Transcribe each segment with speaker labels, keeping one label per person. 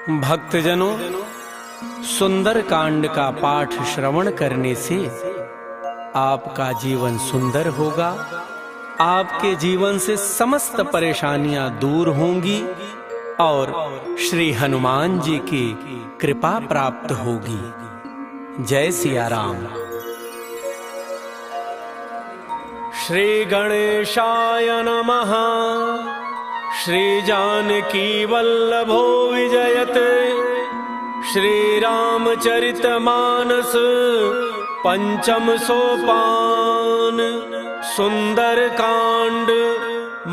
Speaker 1: भक्तजनों, सुंदर कांड का पाठ श्रवण करने से आपका जीवन सुंदर होगा। आपके जीवन से समस्त परेशानियां दूर होंगी और श्री हनुमान जी की कृपा प्राप्त होगी। जय सिया राम। श्री गणेशाय नमः। श्री जानकी वल्लभो विजयते। श्री रामचरितमानस पंचम सोपान। सुंदर कांड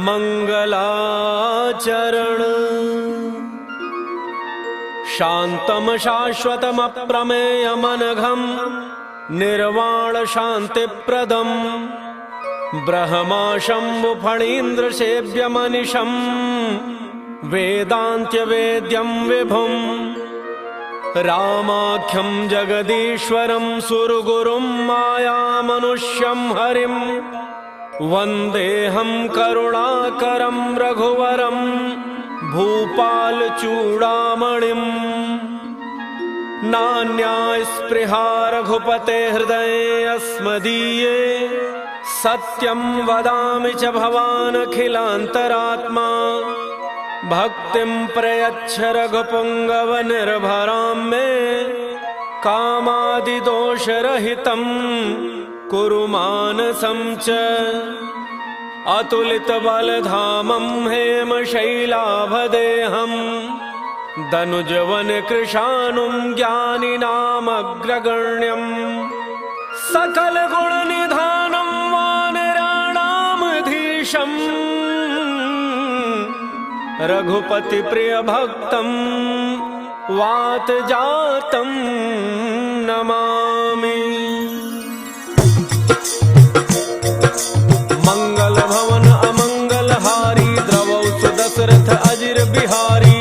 Speaker 1: मंगलाचरण। शांतम शाश्वतम अप्रमेयमनघम निर्वाण शांतिप्रदम ब्रह्मा शंभु फणीन्द्र सेव्यमनिशं वेदांत्य वेद्यं विभुं रामाख्यं जगदीश्वरं सुरगुरुं मायामनुष्यं हरिं वन्देऽहं करुणाकरं रघुवरं भूपालचूडामणिं। नान्या स्पृहा रघुपते हृदये अस्मदीये सत्यं वदामि च भवानखिलान्तरात्मा। भक्तिं प्रयच्छ रघुपुङ्गव निर्भरां मे कामादिदोषरहितं कुरु मानसं च। अतुलितबलधामं हेमशैलाभदेहं दनुजवनकृशानुं ज्ञानिनामग्रगण्यं सकलगुणनिधानं वानराणामधीशं रघुपति प्रिय भक्तं वातजातं नमामि। मंगल भवन अमंगलहारी द्रवौ सुदशरथ अजिर बिहारी।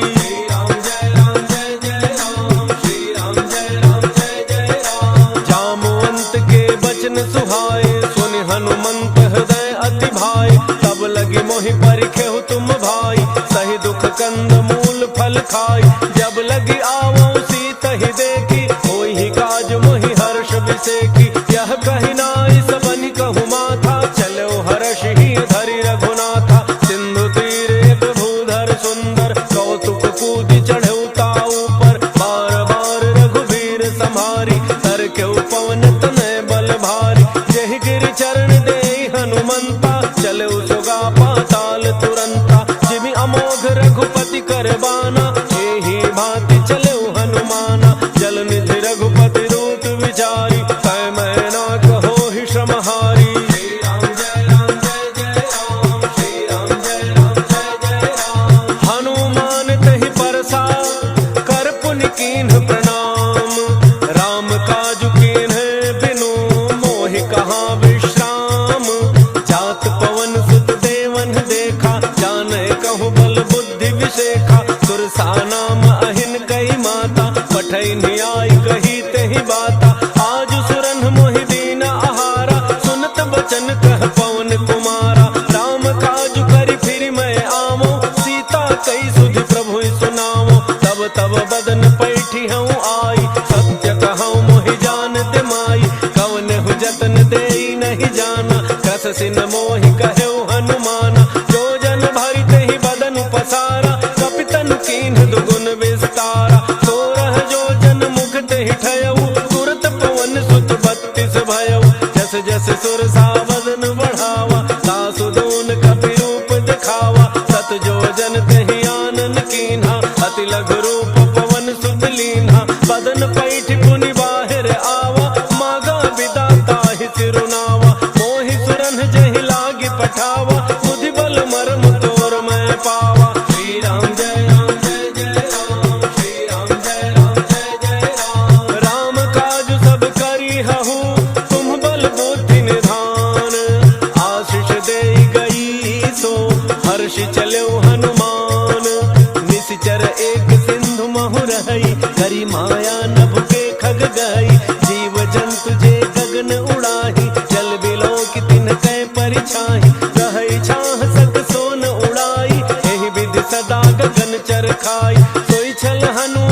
Speaker 1: सुहाए सुनि हनुमंत हृदय अति भाई। तब लगी मोहि परिखेहु तुम भाई सही दुख कंद मूल फल खाई। जब लगी आवो सीत ही देखी होई ही काज मोहि हर्ष विसेखी। यह कही नाई सबनि कहु माथा चलो हर्ष ही धरि रघुनाथा। सिंधु तीर एक भूधर सुंदर कौतुक कूदि चढ़ऊ ताऊ पर। बार बार रघुवीर संहारी तर के पवन तनय बल भारी। जहि गिरि चरण दे हनुमंता चले सुगा पाताल तुरंता। जिमि अमोघ रघुपति करबाना एहि भांति चले हनुमाना। जल निधि रघुपति रूप विचारी कै मैना कहो ही श्रमहारी। श्री राम जय राम जय जय राम। श्री राम जय राम जय जय राम। हनुमान तहि परसा कर पुनि कीन्ह प्रणाम। राम काजु कीन्ह बिनु मोहि कहाँ विश्राम। जात पवन सुत देवन देखा जाने कहु बल बुद्धि विशेखा। सुरसा नाम अहिन कई माता पठै न्याय कही तेहि बाता। आज सुरन मोहि दीन आहारा सुनत बचन कह पवन कुमारा। राम काजु करि फिर मैं आवो सीता कई सुधि प्रभु सुनावो। तब तब बदन पैठी हूँ आई सत्य कहूँ मोहि जानते माई। कवन हु जतन देई नहीं जाना कस सिन मोहि कहु हनुमाना। जो जन भरि तेहि बदन पसारा कपितन कीन्ह दुगुन विस्तारा। 16 जो जन मुख तेहि ठयऊ तुरत पवन सुत 32 भयऊ। जस जस सुरसा बदन बढ़ावा सासु दून कपि रूप दिखावा। सत जो जन तेहि आनन कीन्हा अति लघु रूप पवन सुत लीन्हा। बदन पैठ पुनि बाहिर आवा मागा विदा ताहि सिरुनावा। मोहि सुरन जहि लागी पठावा बुद्धि बल मर्म तोर मैं पावा। श्री राम जय राम जय जय राम। श्री राम जय राम जय जय राम। राम काज सब करी हहु तुम बल बुद्धि निधान। आशीष देई गई सो हर्ष चलो हनुमान। निश्चर एक सिंधु महु रही करी माया नभ के खग गई। जीव जंतु जे गगन उड़ाही जल बिलो की तिन कै परिछाही। रही छाह सक सोन उड़ाई एहि विधि सदा गगन चरखाई। सोई छल हनु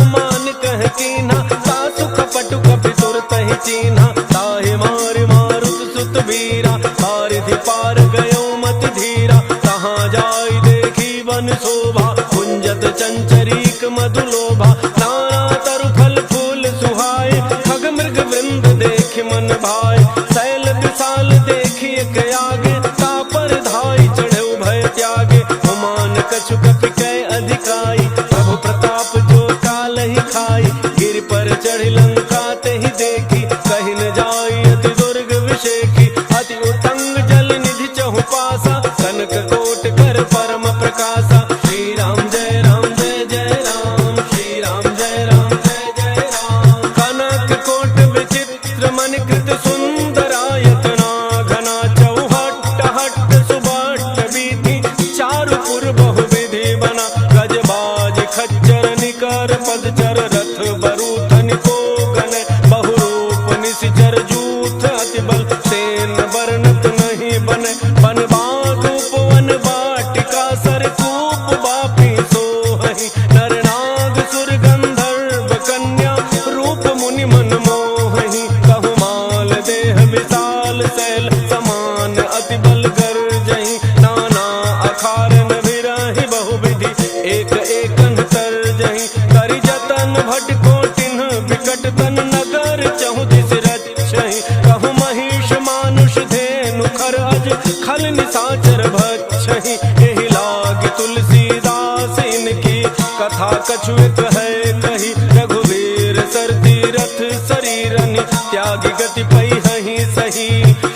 Speaker 1: कहीं पार गयो मत धीरा, कहाँ जाई देखी वन शोभा, कुंजत चंचरीक मधुलोभा, नाना तरु फल फूल सुहाए, खग मृग वृंद देख मन भाए, शैल विशाल देखी एक आगे, तापर धाई चढ़े भय त्यागे, हुमान कछु कपि कै अधिकाई, प्रभु प्रताप जो काल ही खाई, गिर पर चढ़ी लंका ते ही देखी, कहीं न जाई अति दुर्ग विषेखी, अति उतंग जल निधि चहु पासा, कनक कोट कर परम प्रकाशा, श्री राम जय राम जय जय राम, श्री राम जय राम जय जय राम, कनक कोट विचित्र मन कृत सुंदरायतना, घना चौहट हट सुबट बीती, चारुपुर बहुविधि बना, गजबाज खच्चर निकर पदचर, रथ बरूथन को गन, बहुरूप निशिचर जूथ अति बल, सेन बरनत नहीं बने, बन बाधूप वन बाटिका, सरकूप बापी सोहहि, नर नाग सुर गंधर्व कन्या, रूप मुनि मन मोहहि, कहु माल देह विशाल शैल, समान अति बल गर्जहि, नाना अखारन विरहि बहुविधि, एक एक तरजहि, करि जतन भट कोटिन विकट तन, नगर चहु दिस रक्षहि, कहु महिष मानुष धेनु खर अज, खल निशाचर भक्षहि, एहि लाग तुलसीदास इनकी, कथा कछु एक है कही, रघुवीर सर तीरथ शरीरनि, त्याग गति पैहि सही,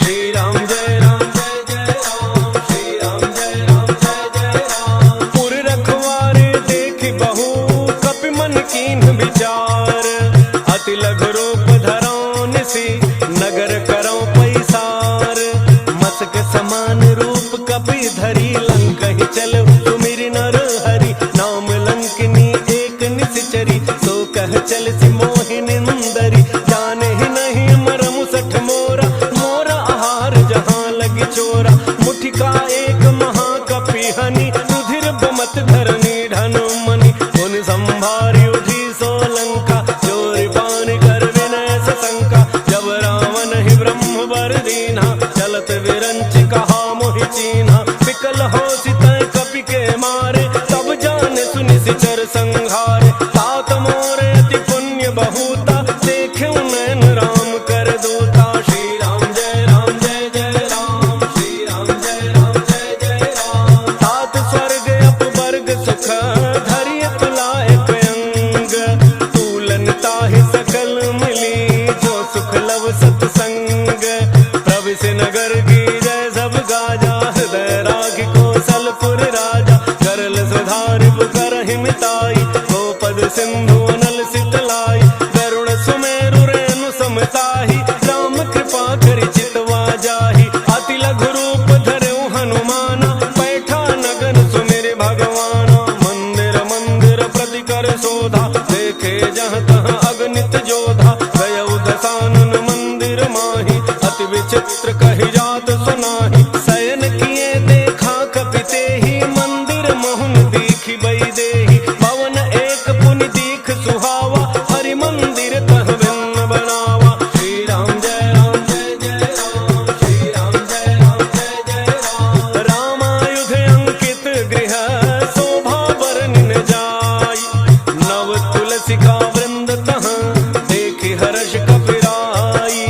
Speaker 1: श्री राम जय राम जय जय राम, श्री राम जय राम जय जय राम, पुर रखवारे देखि बहु कपि मन कीन्ह विचार, अति लघु रूप धरौ निसि, नगर करौ पैसार, मसक समान रूप कपि धरी, लंकहि चल सुमिरि नर हरि, नाम लंकिनी एक निशिचरी, सो कह चल सि मोहि निंदरी, जाने ही नहीं मरमु सठ मोरा, मोरा आहार जहाँ लगी चोरा, मुठिका एक महाकपि हनि, रुधिर बमत धरनी ढन मनि, उन संभारी उठी सो लंका, चोरी पान कर विनय सशंका, जब रावण ही ब्रह्म वर दीन्हा, चलत विरंच कहा मोहि चीन्हा, विकल हो सितय कपि के मारे, तब जाने सुनि सिचर संहारे, तात मोरे अति पुण्य बहुता, देखे नैन राम कर दूता, श्री राम जय राम जय जय राम, श्री राम जय राम जय जय राम, तात स्वर्ग अपवर्ग सुख, धरिय तुलाए अंग, तूलन ताहि सकल मिली, जो सुख लव सत्संग, प्रविश नगर की जय सब गाजा, हृदय राग कौशलपुर राजा, करल सुधारि करहि मिताई, गोपद सिंधु अनल सितलाई, गरुड़ सुमेरु रेणु समताहि, राम कृपा करि चितवा जाहि, अति लघु रूप धरऊ हनुमाना, पैठा नगर सुमिरि भगवाना, मंदिर मंदिर प्रति कर शोधा, देखे जहाँ तहाँ अगणित जोधा, गयउ दसानन मंदिर माहि, अति विचित्र कहि जात सुनाहि, शयन किए देखा कपि तेहि, मंदिर मोहन दीखि बई देहि, भवन एक पुनि दीख सुहावा, हरि मंदिर तह भिन्न बनावा, श्री राम जय राम जय जय राम, श्री राम जय राम जय जय राम, रामायुध अंकित गृह, शोभा बरनिन जाई, नव तुलसिका वृंद तह, देखि हर्ष कपिराई,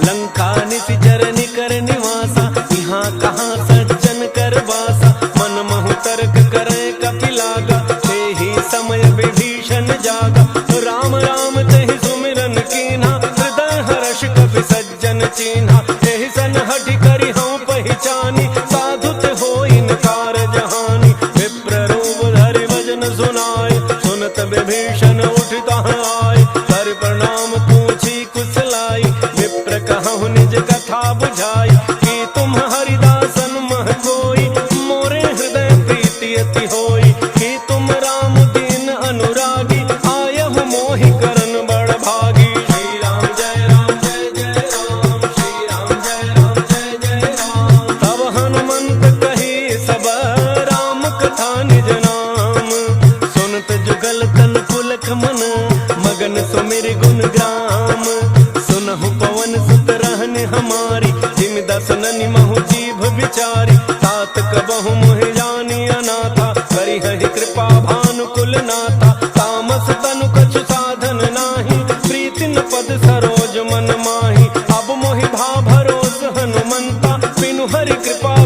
Speaker 1: लंका निशिचर निकर निवासा, यहाँ कहाँ सज्जन कर वासा, मन महु तर्क करे कपि लागा, तेहि समय विभीषण जागा, राम राम तेहि सुमिरन कीन्हा, हृदय हर्ष कपि सज्जन चीन्हा, एहि सन हठि करि हऊँ पहिचानी, साधुत होई नकार जहानी, विप्र रूप धरि भजन सुनाए, सुनत विभीषण उठ तहाँ आए, कर प्रणाम पूछी कुशलाई, विप्र कहु निज कथा बुझाई, कि तुम हरिदासन मह कोई, मोरे हृदय प्रीति अति होई, कि तुम राम दीन अनुरागी, आयहु मोहि करन बड़ भागी, श्री राम जय राम जय जय राम, श्री राम जय राम जय जय राम, तब हनुमंत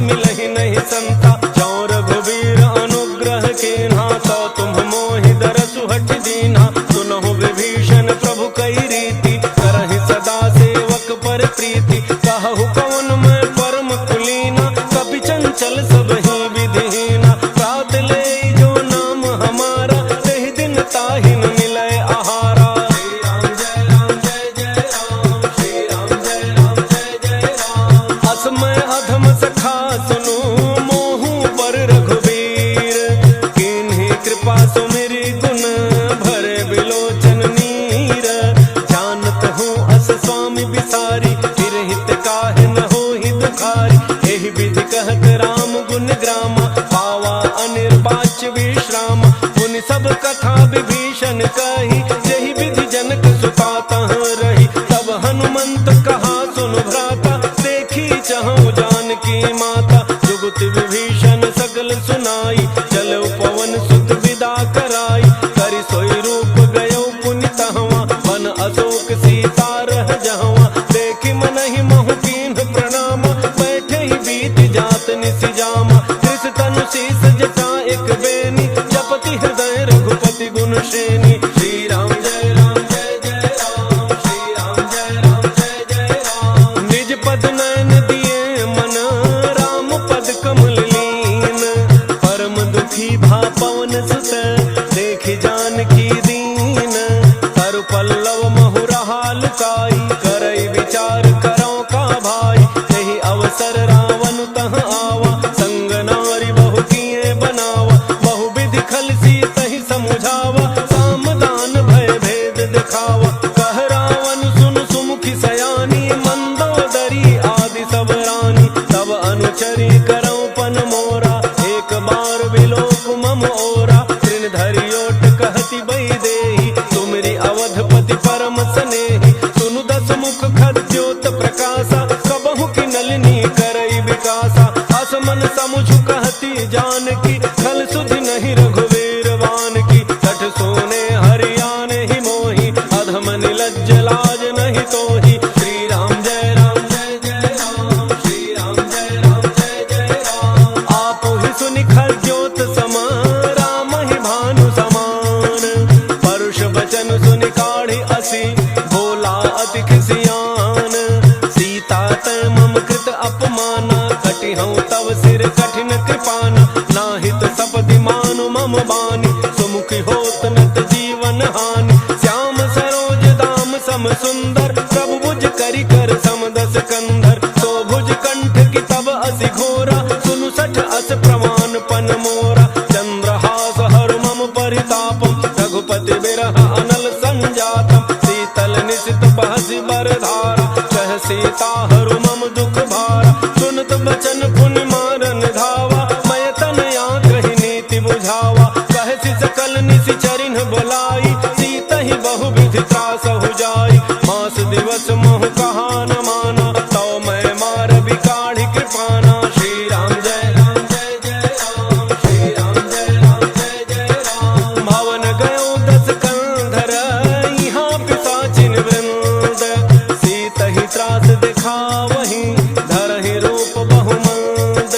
Speaker 1: मिलहि नहीं संता। जो रघुवीर अनुग्रह कीन्हा, तो तुम मोहि दरसु हठ दीन्हा। सुनहु विभीषण प्रभु कई रीति, करहि सदा सेवक पर प्रीति। कहु कवन मैं परम कुलीना, कपि चंचल सब ही विधिहीना। प्रात ले जो नाम हमारा, तेहि दिन ताहि न मिलै आहारा। श्री राम जय जय राम, श्री राम जय जय राम। असमय अधम सखा सुनु, मोहु पर रघुवीर। किन्हि कृपा सुमिरि गुण, भरे बिलोचन नीर। जानत हूँ अस स्वामी बिसारी, फिर हित काहे न होहि दुखारी। एहि विधि कहत राम गुण ग्रामा, पावा अनिर्वाच्य विश्राम। मुनि सब कथा विभीषण कही, जेहि विधि जनक सुता तह रही। तब हनुमंत कहा सुनु भ्राता, देखी चहु जानकी माता। जुगुत विभीषण सकल सुनाई, चलऊ पवन सुत विदा कराई। करि सोई रूप गयो पुनि तहवा, बन अशोक सीता रह जहवा। देखि मनहि महु कीन्ह प्रणाम, बैठे ही बीत जात निसि जामा। कृष तनु शीस जटा एक बेनी, जपति हृदय रघुपति गुण श्रेणी। श्री राम जय राम, श्री राम जय राम। निज पद नयन दिए मन, राम पद कमल लीन। परम दुखी भा पवन सुत, देखि जानकी दीन। तरु पल्लव महु रहा लुकाई, करई विचार करौ का भाई। एहि अवसर रावण तह आवा, संग नारी बहु किए बनावा। बहु विधि खल सीतहि समुझावा, सामदान भय भेद दिखावा। कह रावण सुन सुमुखी सयानी, मंदोदरी आदि सब रानी। तब अनुचरी करौ पन मोरा, एक बार बिलोक मम ओरा। तृण धरि ओट कहति वैदेही, तुमरी अवधपति परम स्नेही। सुनु दस मुख खद्योत प्रकाशा, कबहु की नलिनी करई विकासा। असमन समुझ कहती जानकी, खल सुधि नहीं रघुवीर वान की। सठ सोने हरियाने ही मोही, अधम निलज्ज लाज नहीं तोही। श्री राम जय राम, श्री राम जय राम। आपु ही सुनि खद्योत समा, राम ही भानु समान। परुष बचन सुनि काढ़ी असी, भोला अति खिसियान। सीता तै मम कृत अपमाना, कटिहउँ तब सिर कठिन कृपाना। नाहित सपदि मानु मम बानी, सुमुखी होत नत जीवन हानि। श्याम सरोज दाम सम सुंदर, प्रभु भुज करि कर सम दस कंधर। तो भुज कंठ की तब असि घोरा, सुनु सठ अस प्रमाण पन मोरा। चंद्रहास हर मम परितापम, रघुपति बिरह अनल संजातम। शीतल निशित बहसि बरधारा, कह सीता हरु मम दुख भारा। सुनत बचन पुनि मारन धावा, मैं तनया कहि नीति बुझावा। कहसि सकल निशि चरिन्ह बोलाई, सीत ही बहु विधि त्रासहु जाई। मास दिवस मोह कहा न माना, तो मैं मार बिकाढ़ी कृपाना। श्री राम जय राम, श्री राम जय राम। भवन गयो दस कंधर, यहाँ पिशाचिन वृंद। सीत ही त्रास दिखावहि, धरहि रूप बहुमंद।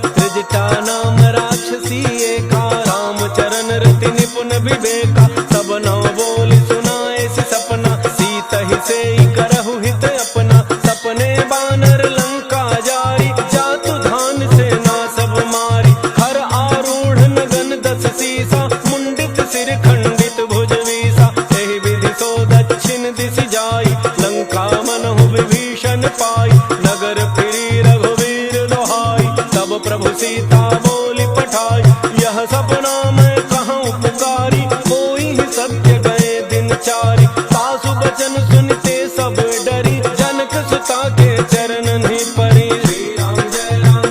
Speaker 1: त्रिजटा नाम राक्षसी एका, रामचरण रति निपुण विवेका। सब नव बोल सुनाए सि सपना, सीत ही सेई करहु हित अपना। सपने बानर लंका जारी, जातु धान सेना सब मारी। हर आरूढ़ नगन दस सीसा, मुंडित सिर खंडित भुज वीसा। एहि विधि सो दक्षिण दिशि जाई, लंका मनहु विभीषण पाई। नगर फिरी रघुवीर दोहाई, तब प्रभु सीता बोली पठाई। यह सपना मैं कहूँ पुकारी, कोई ही सत्य गए दिन चारी। सासु बचन सुनते सब डरी, जनक सुता के चरण नहीं परी। श्री राम जय राम,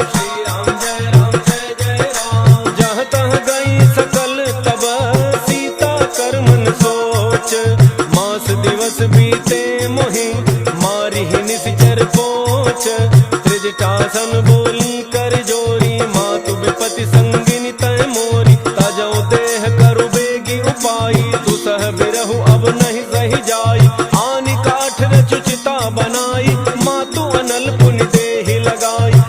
Speaker 1: श्री राम जय राम। जहाँ तह गई सकल तब, सीता कर मन सोच। मास दिवस बीते मोहि, मारी ही निश्चर पोच। त्रिजटासन बोली कर जोरी, मातु विपति संगिनी तय मोरी। तजौ देह करु बेगी उपाई, दुसह बिरहु अब नहीं सही जाई। आनि काठ रचु चिता बनाई, मातु अनल पुनि देहि लगाई।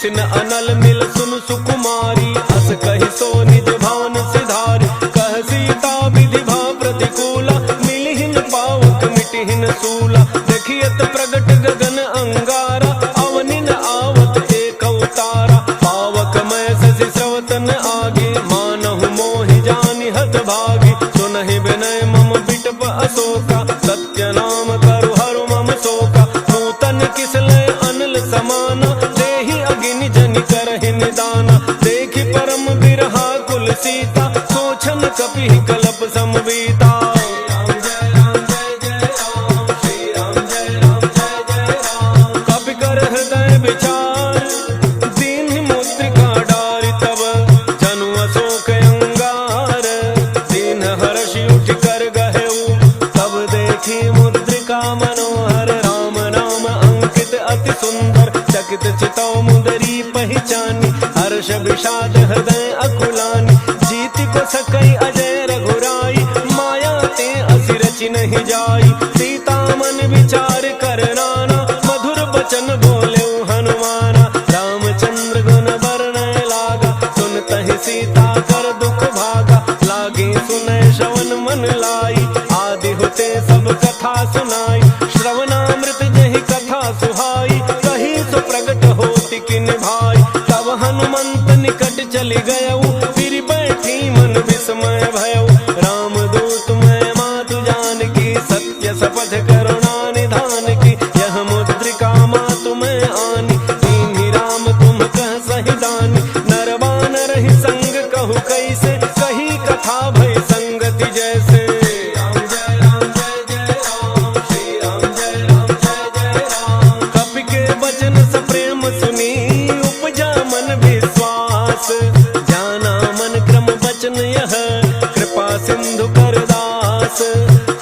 Speaker 1: बिसिन अनल मिल सुन सुकुमारी, अस कहि सो निज भान सिधारी। कह सीता विधि भा प्रतिकूला, मिलिहिन पावक मिटिहिन सूला। देखियत प्रगट गगन अंगारा, अवनिन आवत एक अवतारा। पावक मैं शशि स्रवतन आगे, मानहु मोहि जानि हत भागी। सुनहि विनय मम बिटप अशोका, सत्य नाम करु हरु मम शोका। नूतन किसलय अनल समाना, देहि अगिनि जनि करहि निदाना। देखि परम बिरहा कुल सीता, सोचन कपिहि कलप समवीता। कपि कर हृदय विचार, दीन्हि मुद्रिका डारि तब। जनु अशोक अंगार, दीन हर्षि उठि कर गहेउ। तब देखी मुद्रिका मनोहर, राम नाम अंकित अति सुंदर। चकित चितौ मुदरी पहिचानी, हर्ष विषाद हृदय अकुलानी। जीति को सकई अजय रघुराई, माया ते असि रचि नहीं जाई। सीता मन विचार कर नाना, मधुर बचन बोले हनुमाना। रामचंद्र गुण वर्णय लागा, सुनतहि सीता कर दुख भागा। लागे सुनय श्रवण मन लाई, आदि होते सब कथा सुनाई। श्रवणामृत जहि कथा सुहाई, कही सो प्रगट होति किन भाई। तब हनुमंत निकट चली गयऊ, फिर बैठी मन विस्मय भयऊ। राम दूत मैं मातु जानकी, सत्य शपथ करुणा निधान की। यह मुद्रिका मातु मैं आनी, दीन्हि राम तुम कह सहि दानी। नर बानर ही संग कहु कैसे, कही कथा भय संगति जैसे। कपि के वचन सप्रेम सुनी, उपजा मन विश्वास। जाना मन क्रम वचन यह, कृपा सिंधु कर दास।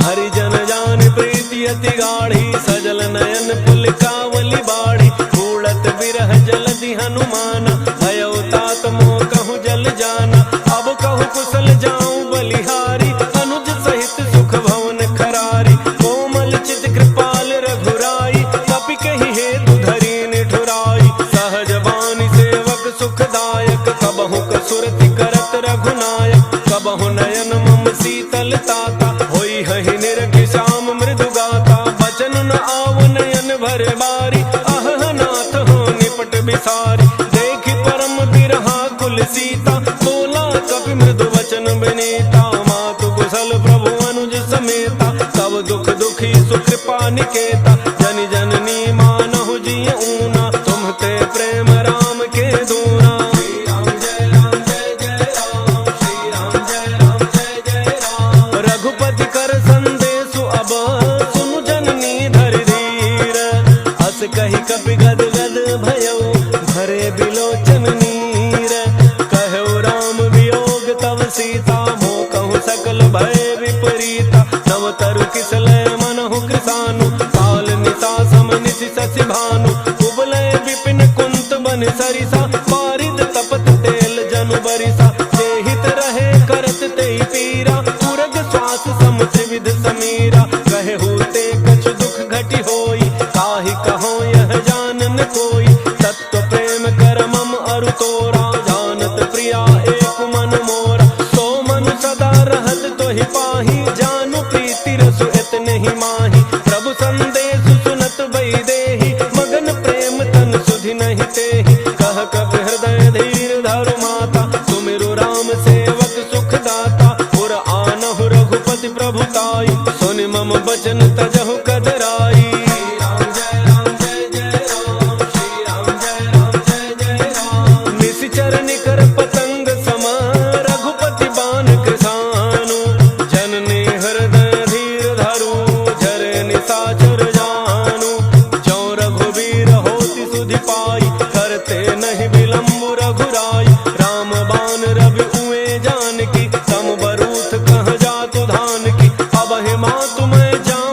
Speaker 1: हरिजन जान प्रीति अति गाढ़ी, सजल नयन पुलकावली बाढ़ी। उड़त बिरह जलधि हनुमाना, भयउ तात मोह कहूँ जल जाना। अब कहूँ कुशल जाऊं बलिहारी, अनुज सहित सुख भवन खरारी। कोमल चित कृपाल रघुराई, कपि कहि हेतु धरि निठुराई। सहज बानी सेवक सुखदायक, कबहु कसुरति करत रघुनायक। कबहु नयन मम शीतल ताता, होई हहि निरखि श्याम मृदु गाता। बचन न आव नयन भर बारी, अह नाथ हो निपट बिसारी। देखि परम बिरहा कुल सीता, बोला कपि मृदु वचन विनीता। मातु कुशल प्रभु अनुज समेता, सब दुख दुखी सुकृपा निकेता। जन जननी मानहु जिय ऊना, तुम्हते प्रेम राम के दूना। रघुपति कर संदेशु अब, सुनु जननी धरि धीर। अस कहि कपि गद गद भयउ, भरे बिलोचन नीर। कहु राम वियोग तव सीता, मोह कहु सकल भय विपरीता। नव तरु किसलय मनहु कृसानु, काल निशा सम निशि शशि भानु। कुबलय विपिन कुंत बन सरिसा, पारिद तपत तेल जनु बरिसा। जेहित रहे करत तेहि पीरा, उरग श्वास सम त्रिविध समीरा। कहु ते कछु दुख घटि होई, काहि कहो यह जानन कोई। तत्व प्रेम कर मम अरु तोरा, जानत प्रिया एक मन मोरा। सो मनु सदा रहत तोहि पाही, जानु प्रीति रसु इतने ही माही। प्रभु संदेशु सुनत वैदेही, मगन प्रेम तन सुधि नहीं तेहि। कह कपि हृदय धीर धरु माता, सुमिरु राम सेवक सुख दाता। पुर आनहु रघुपति प्रभुताई, सुनि मम बचन तजहु कदराई। निशिचर निकर पतंग सम, रघुपति बान कृसानु। जननी हृदय धीर धरु, झरे निशाचर जानु। जो रघुवीर होति सुधि पाई, करते नहीं विलम्ब रघुराई। राम बान रवि उए जानकी, सम बरूथ कह जातु धान की। अब हे मातु मैं जान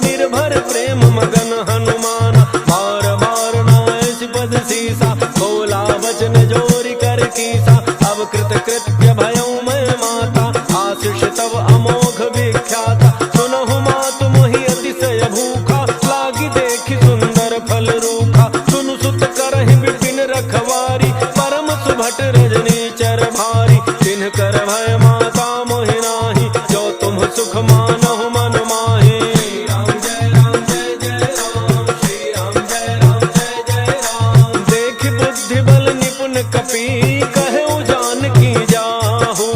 Speaker 1: निर्भर प्रेम मगन हनुमान। बार बार नायस पद सीसा, बोला वचन जोरी कर कीसा। अब कृत कृत्य भयऊ मैं माता, आशीष तब अमोघ विख्याता। सुनहु मातु मोहि अतिशय भूखा, लागी देखि सुंदर फल रूखा। सुनु सुत करहि विपिन रखवारी, परम सुभट रजनी चर भारी। तिन्ह कर भय माता मोहि नाही, जो तुम सुख मानहु मन माहि। राम जय राम जय जय राम, श्री राम जय राम जय जय राम। देख बुद्धि बल निपुण कपि, कहु जानकी जाहु।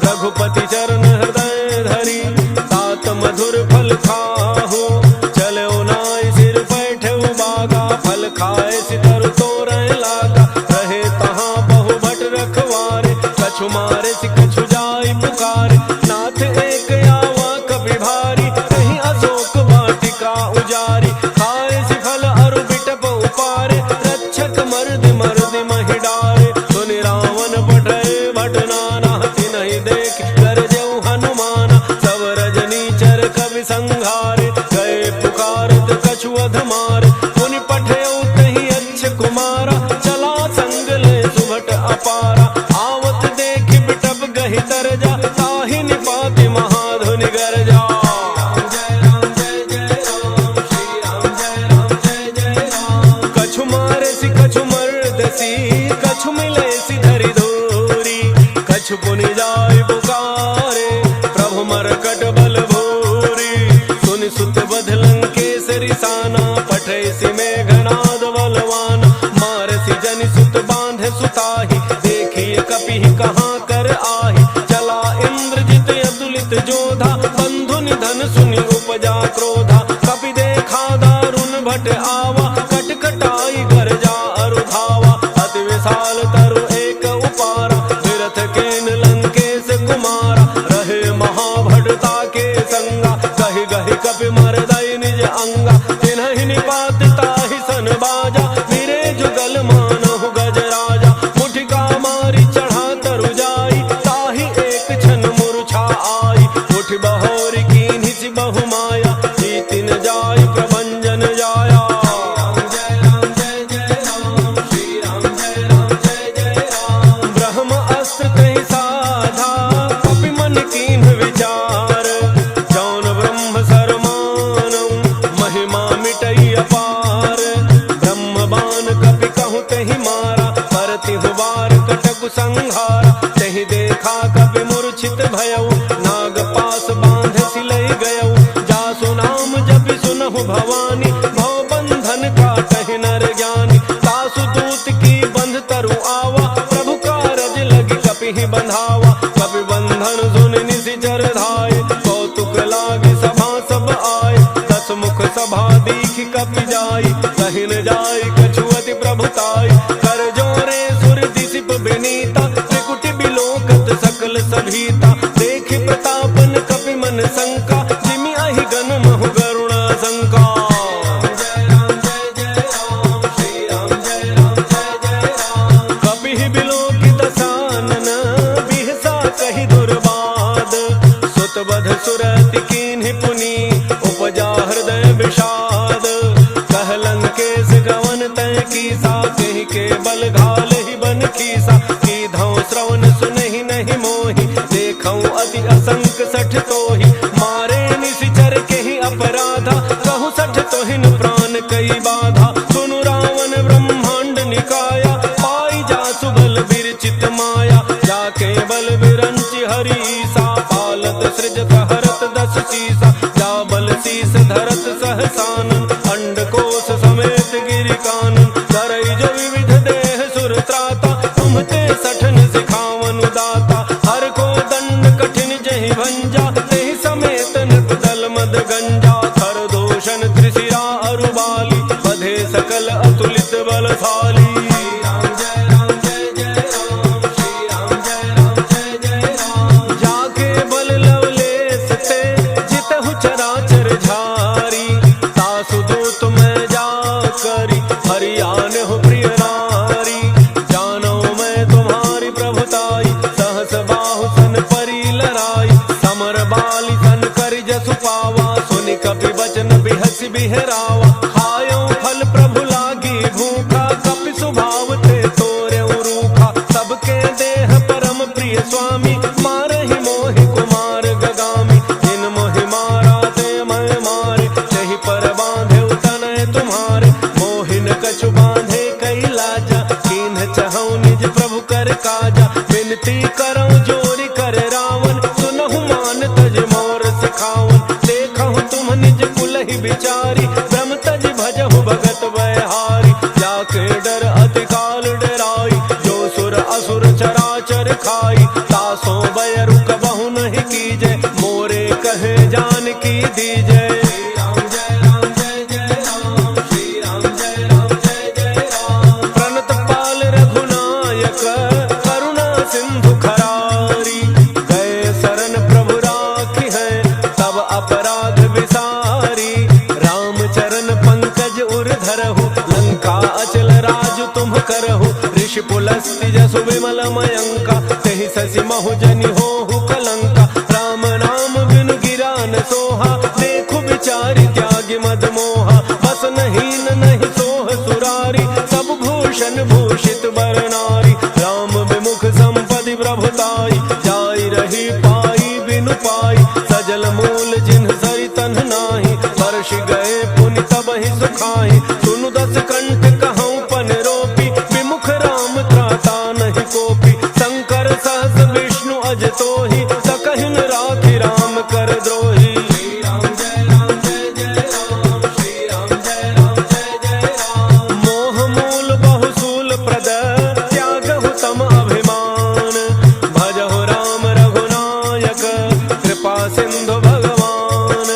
Speaker 1: रघुपति चरण हृदय धरि, तात मधुर फल खाहु। चलऊ नाइ सिर बैठऊ बागा, फल खाए सितरु तोरय लागा। रहे तहाँ बहु भट रखवारे, कछु मारे सि कछु जाई पुकारे। नाथ एक आवा कपि भारी, कहीं अशोक वाटिका उजारी। खाए सि फल अरु बिटप उपारे, रक्षक मर्द मर्द महि डारे। सुनि रावण पठय भट नाना, तिनहि देख गरजऊ हनुमाना। सब रजनी चर कवि संघारे, गए पुकारत कछु अध मारे। पुनि पठयऊ तहि अच्छ कुमारा, चला संग ले सुभट अपारा। आवत देख बिटप गहि तरजा, ताहि निपाति महाधुनि गरजा। राम जय राम जय जय राम, श्री राम जय राम जय जय राम। कछु मारे सि कछु मर्दसी, कछु मिले सि धरि धूरी। कछु पुनि जाय पुकारे, प्रभु मरकट बल भूरी। सुनि सुत बध लंकेसरि साना, पठै सि मेघनाद बलवान। मारसि जनि सुत बांधे सुताहि, देखिए कपिहि कहाँ कर आहि। चला इंद्रजित अतुलित जोधा, बंधु निधन सुनि उपजा क्रोधा। कपि देखा दारुण भट आवा, कटकटाई गरजा अरु धावा। अति विशाल तरु एक उपारा, विरथ केन लंकेश कुमारा। रहे महाभटता के संगा, कहि गहि कपि मरदई निज अंगा। तिन्हि निपात ताहि सन बाजा, मेरे जुगल मानहु गजराजा। मुठिका मारी चढ़ा तरु जाई, ताहि एक क्षण मूर्छा आई। उठ बहोरी कीन्हि सि बहु माया, जीति न जाय प्रभंजन जाया। राम जय राम जय जय राम, श्री राम जय राम जय जय राम। ब्रह्म अस्त्र कहि साधा, कपि मन कीन्ह विचार। जौन ब्रह्म सर मानऊ, महिमा मिटई अपार। ब्रह्म बाण कपि कहु तहि मारा, परतिहु बार कटकु संहारा। तहि देखा कपि मूर्छित भयऊ, नाग पास बांध सिलई गयऊ। जासु नाम जपि सुनहु भवानी, भव बंधन काटहि नर ज्ञानी। तासु दूत की बंध तरु आवा, प्रभु कारज लगी कपिहि बंधावा। कपि बंधन सुनि निशिचर धाये, कौतुक लागी सभा सब आए। दस मुख सभा दीखि कपि जाई, कहि न जाई कछु अति प्रभुताई। कर जोरे सुर दिसिप विनीता, त्रिकुटि बिलोकत सकल सभीता। देखि प्रतापन कपि मन शंका, जिमि अहि गन महु करुणा शंका। राम जय राम जय जय राम, श्री राम जय राम जय जय राम। कपिहि बिलोकित सानन, बिहसा कहि दुर्बाद। सुत बध सुरति कीन्हि पुनि, उपजा हृदय विषाद। कह लंकेश गवन तय कीसा, कहि के बल घाल ही बन कीसा। कीधौ श्रवण सुनहि नहीं मोहि, देखौ अति असंक सठ तोहि। मारे निशिचर केहि अपराधा, कहु सठ तोहिन प्राण कई बाधा। सुनु रावण ब्रह्मांड निकाया, पाई जासु बल विरचित माया। जाके बल विरंचि हरीसा, पालत सृजत हरत दस शीसा। जा बल शीस धरत सहसानन, अंडकोश समेत गिरि कानन। करई जो विविध देह सुर त्राता, तुम्हते सठन सिखावन दाता। हर को दंड कठिन जहि भंजा, तेहि समेत नृप दल मद गंजा। खर दोषण त्रिशिरा अरु बाली, बधे सकल अतुलित बलशाली। राम जय राम जय जय राम, श्री राम जय राम जय जय राम। जाके बल लवलेस ते, जितहु चराचर झारी। तासु दूत मैं जा करी, हरियान हो प्रिय नारी। जानो मैं तुम्हारी प्रभुताई, सहस बाहु सन परी लड़ाई। समर बाली सन करि जसु पावा, सुनि कपि बचन बिहसी बिहरावा खायो फल प्रभु लागी भूखा कपि स्वभाव ते तोरे रूखा सबके देह परम प्रिय स्वामी मारहि मोहि कुमार गगामी जिन मोहि मारा ते मैं मारे तहि पर बांधे तनय तुम्हारे मोहिन कछु बांधे कई लाजा कीन्ह चहु निज प्रभु कर काजा विनती करऊं जोरी कर रावण सुनहु मान तज मोर सिखावन देखहु तुम निज कुलहि बिचारी ब्रह्म तज भजहु भगत बयहारी जाके डर अति काल डराई जो सुर असुर चराचर खाई तासो भय रुक बहु नहीं कीजे मोरे कहे जान की दीजे प्रणत पाल रघुनायक करुणा सिंधु खरारी गए शरण प्रभु राखी है तब अपराध विसारी राम चरण पंकज उर धरहु लंका अचल राज तुम करहु ऋषि पुलस्त्य जसु विमल मयंका तेहि ससि महु जनि होहु कलंका राम नाम बिनु गिरा न सोहा देखु बिचारी त्यागी मद मोहा बस नहीं नहीं सोह सुरारी सब भूषण भूषित बर नारी राम विमुख संपदि प्रभुताई जाई रही पाई बिनु पाई सजल मूल जिन्ह सरि तन्ह नाही वर्ष गए पुनि तबहि सुखाई सुनु दस कंठ कहऊँ पन रोपी विमुख राम त्राता नहीं कोपी शंकर सहस विष्णु अज तोहि सकहिन राखि राम कर द्रोही मोह मूल बहुसूल प्रद त्यागहु तम अभिमान भजहु राम रघुनायक कृपा सिंधु भगवान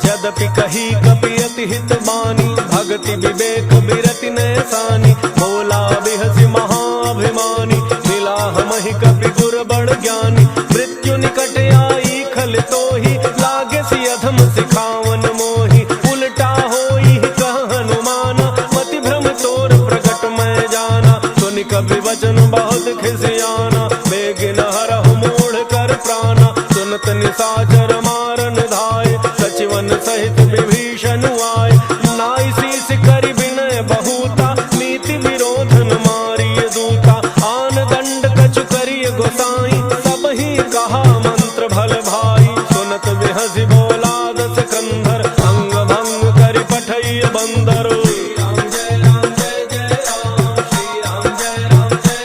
Speaker 1: यद्यपि कही कपि अति हित बानी भक्ति विवेक बिरति नैसानी भोला बिहसि महाभिमानी मिला हमहि कपि गुर बड़ ज्ञानी मृत्यु निकट आई खल तोहि लागे सि अधम सिखावन मोहि उल्टा होई कह हनुमाना मति भ्रम तोर प्रकट मैं जाना सुनि कपि वचन बहुत खिसियाना बेगिन हरहु मूढ़ कर प्राणा सुनत निशाचर मारन धाय सचिवन सहित विभीषण आए नाई शीस करि विनय बहुता नीति विरोधन मारिय दूता आन दंड कछु करिय गोसाई सब ही कहा मंत्र भल भाई सुनत बिहसि बोला दस कंधर अंग भंग करि पठइय बंदर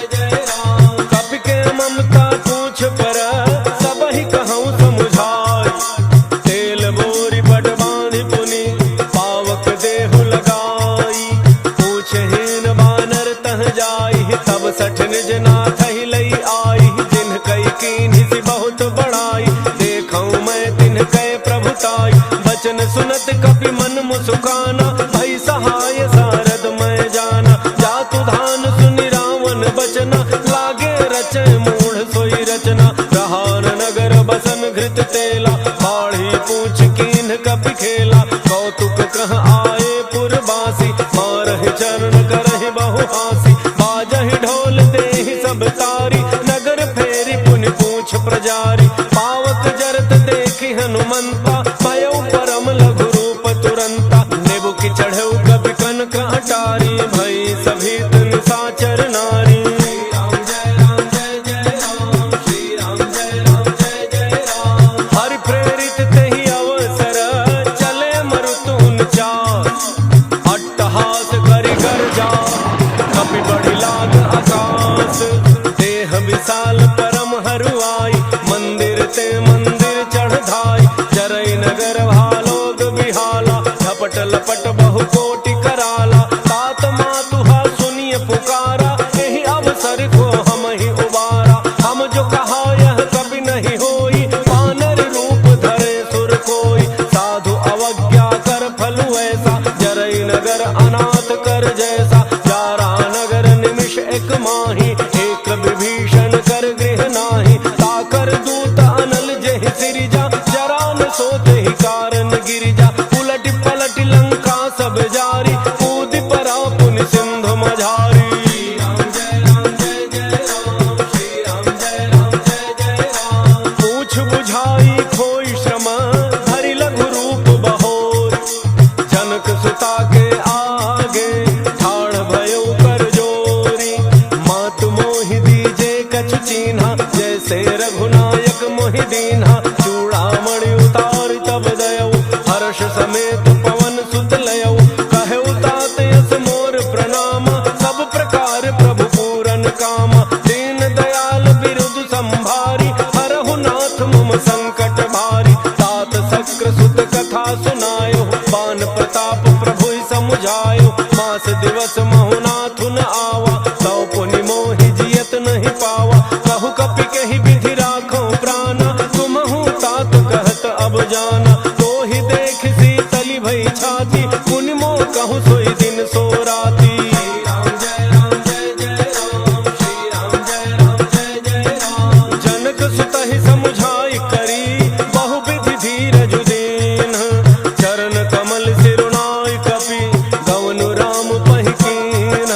Speaker 1: कपि के ममता पूछ पर सब ही कहूँ समुझाई तेल बोरी पट बांधि पुनि पावक देहु लगाई पूछहीन बानर तह जाई तब सठ निज नाथ ही लई आई जिन्ह कई कीन्हि सि बहुत बड़ाई देखऊँ मैं तिन्ह कय प्रभुताई बचन सुनत कपि मन मुसुकाना भई सहाय सारद मैं जाना जातु धान सुनि रावण बचना लागे रचय मूढ़ सोई रचना प्रहार नगर बसन घृत तेला बाढ़ी पूछ कीन्ह कपि खेला कौतुक कह आए पुरबासी मारहि चरण करहि बहु हासी बाजहि ढोल देहि सब तारी नगर फेरी पुनि पूछ प्रजारी पावक जरत देखि हनुमंता भयउ परम लघु रूप तुरंता नेबु की चढ़ऊ कपि कनक अटारी भई सभी तन साचर नारी हरि प्रेरित तेहि अवसर चले मरुतुन चार अट्टहास करि गर्जा कपि बढ़ि लाग आकाश देह विशाल परम हरुआई मंदिर ते मंदिर चढ़ धाई चरई नगर भालोग बिहाला झपट लपट बहु कोटि कराला तात मातुहा सुनिय पुकारा एहि अवसर को हम ही उबारा हम जो कहा यह कभी नहीं होई वानर रूप धरे सुर कोई साधु अवज्ञा कर फल ऐसा जरई नगर अनाथ कर जैसा जारा नगर निमिष एक माही एक विभीषण कर गृह नाही ताकर दूत अनल जहि सिरिजा जरा न सोते ही कारण गिरिजा उलट पलट लंका प्रभु समुझायो, मास दिवस महुनाथ न आवा, तौ पुनि मोहि जियत नहीं पावा। कहु कपि कहि विधि राखो प्राणा, तुमहु तात कहत अब जाना। तो ही देख शीतली भई छाती, पुनि मोह कहु सोई दिन सो राती। जनक सुतहि समुझाई करी, बहु विधि धीरज दीन। चरण कमल सिरुनाई कपि, गवनु राम पहि कीन।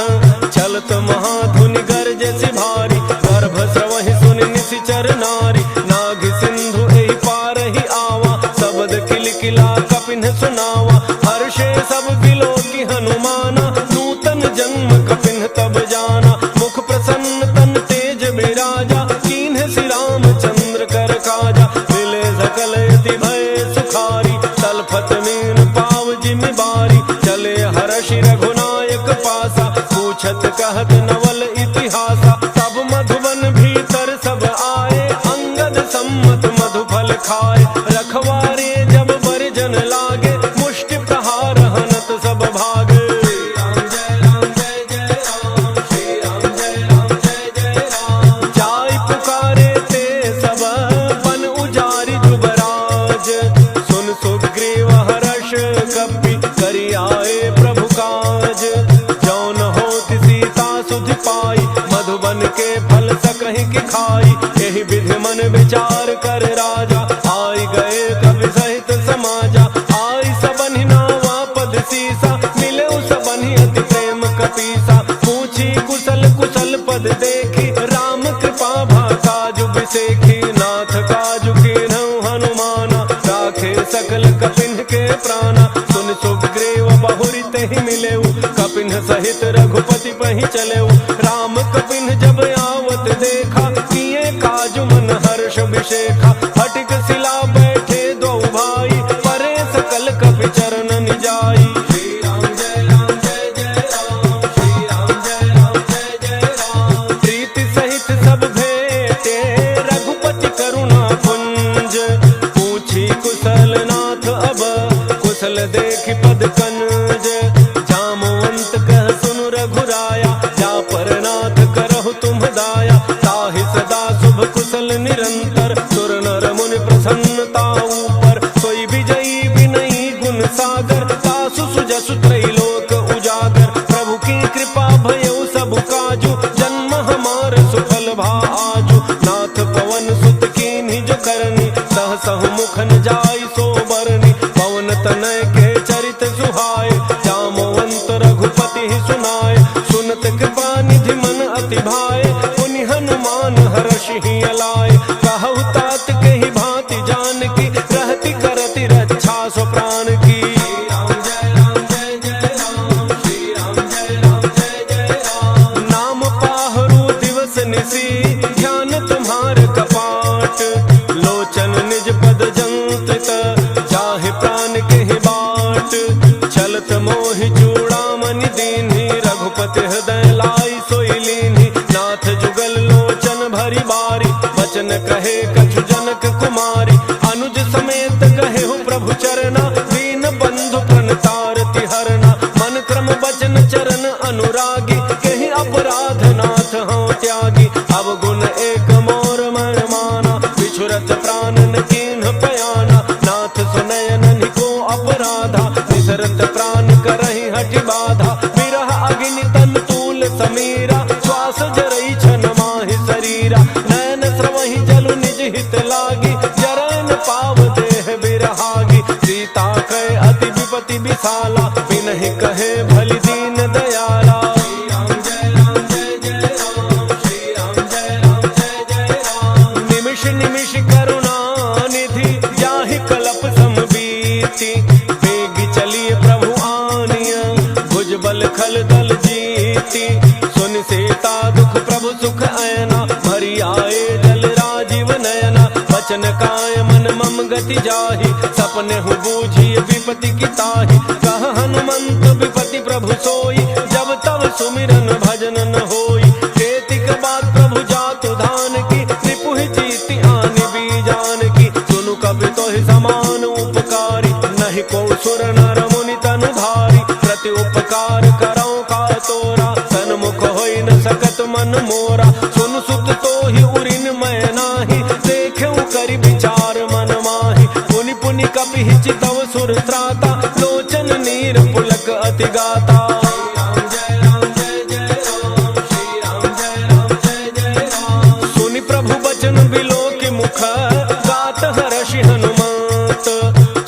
Speaker 1: चलत महाधुनि गरजसि भारी, गर्भ स्रवहि सुनि निशिचर नारी। नाग सिंधु एहि पारहि आवा, शब्द किलकिला कपिन सुनावा। हर्षे सब बिलो की हनुमाना, नूतन जन्म कपिन तब जाना। मुख प्रसन्न तन तेज बिराजा, कीन्ह श्री रामचंद्र कर काजा। मिले सकल यति भय सुखारी, तलफत मीन पाव जिमि बारी। चले हर्षि रघुनायक पासा, पूछत कहत नवल इतिहासा। तब मधुबन भीतर सब आए, अंगद सम्मत मधुफल खाए। रखवारे जब बरजन लागे, मुष्टि प्रहार हनत सब भागे। जाय पुकारे ते सब, बन उजारि जुबराज। सुन सुग्रीव हर्ष कपि, करि आए प्रभु काज। जौन होत सीता सुधि पाई, मधुबन के फल सकहि की खाई। एहि विधि मन विचार कर राजा, आई गए कवि सहित समाजा। आई सबनि नावा पद सीसा, मिले सबनि अति प्रेम कपीसा। पूछी कुशल कुशल पद देखी, राम कृपा भा काजु बिसेखी। नाथ काजु कीन्हु हनुमाना, राखे सकल कपिन के प्राणा। सुन सुग्रीव बहुरि तेहि मिलेउ, कपिन सहित रघुपति पहि चलेउ। राम कपिन जब आवत देखा, किए काजु मन हर्ष विशेखा। हटिक सिला बैठे दो भाई, परे सकल कपि चरण निजाई। श्री राम जय राम जय जय राम, श्री राम जय राम जय जय राम। प्रीति सहित सब भेटे, रघुपति करुणा पुंज। पूछी कुशल नाथ अब, कुशल देखि पद कनज। जामवंत कह सुनु रघुराया, जा पर नाथ करहु तुम दाया। ताहि सदा शुभ कुशल निरंतर, सुर नर मुनि प्रसन्नता ऊपर। सोई विजयी विनयी गुण सागर, तासु सुजसु त्रैलोक उजागर। प्रभु की कृपा भयउ सब काजु, जन्म हमार सुफल भा आजु। नाथ पवन सुत कीन्हि जो करनी, सहसहु मुख न जाई सो बरनी। पवन तनय के चरित सुहाए, जामवंत रघुपति ही सुनाए। सुनत कृपा निधि मन अति भाए, पुनि हनुमान हर्षि ही अलाए। कहु तात कहि भांति जानकी, रहति करति रक्षा सो प्राण की। श्री राम जय राम जय जय राम, श्री राम जय राम जय जय राम। नाम पाहरु दिवस निसी, ध्यान तुम्हार कपाट। लोचन निज पद जंत्रित, जाहि प्राण केहि बाट। चलत मोहि चूड़ामणि दीन्हि, रघुपति हृदय लाई सोई लीन्हि। नाथ जुगल लोचन भरी बारी, बचन कहे कछु जनक कुमारी। अनुज समेत कहे हूँ प्रभु चरना, दीन बंधु प्रणतारति हरना। मन क्रम बचन चरण अनुरागी, कहीं अपराध नाथ हूँ त्यागी। अब गुण एक मोर मन माना, बिछुरत प्राण न कीन्ह पयाना। नाथ सुनय ननि को अपराधा, निसरत प्राण करहि हठि बाधा। विरह अग्नि तन तूल समीरा, श्वास जरई छन माहि शरीरा। नैन स्रवहि जलु निज हित लागी, जरन पाव देह बिरहागी। सीता कहे अति विपति विशाला, बिनहि कहे भलि दीन दयाला। श्री राम जय राम जय जय राम, श्री राम जय राम जय जय राम। निमिष निमिष करुणा निधि, जाहि कलप समबीति। बेगी चलिए प्रभु आनिया, भुज बल खल दल जीती। सुन सीता दुख प्रभु सुख ऐना, भरी आए जल राजीव नयना। बचन काय मन मम गति जाहि, सपने हु बूझिए विपति की ताहि। कह हनुमंत विपति प्रभु सोई, जब तब सुमिरन भजन न होई। केतिक बात प्रभु जातु धान की, रिपु जीति आनि बीजान की। सुनु कवि तो समान उपकारी, नहीं को सुर नर मुनि तनु धारी। जगति गाता। सुनि प्रभु बचन बिलो के मुख गात हर्षि हनुमत।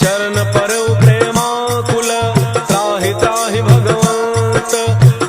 Speaker 1: चरण पर प्रेमाकुल त्राहि त्राहि भगवंत।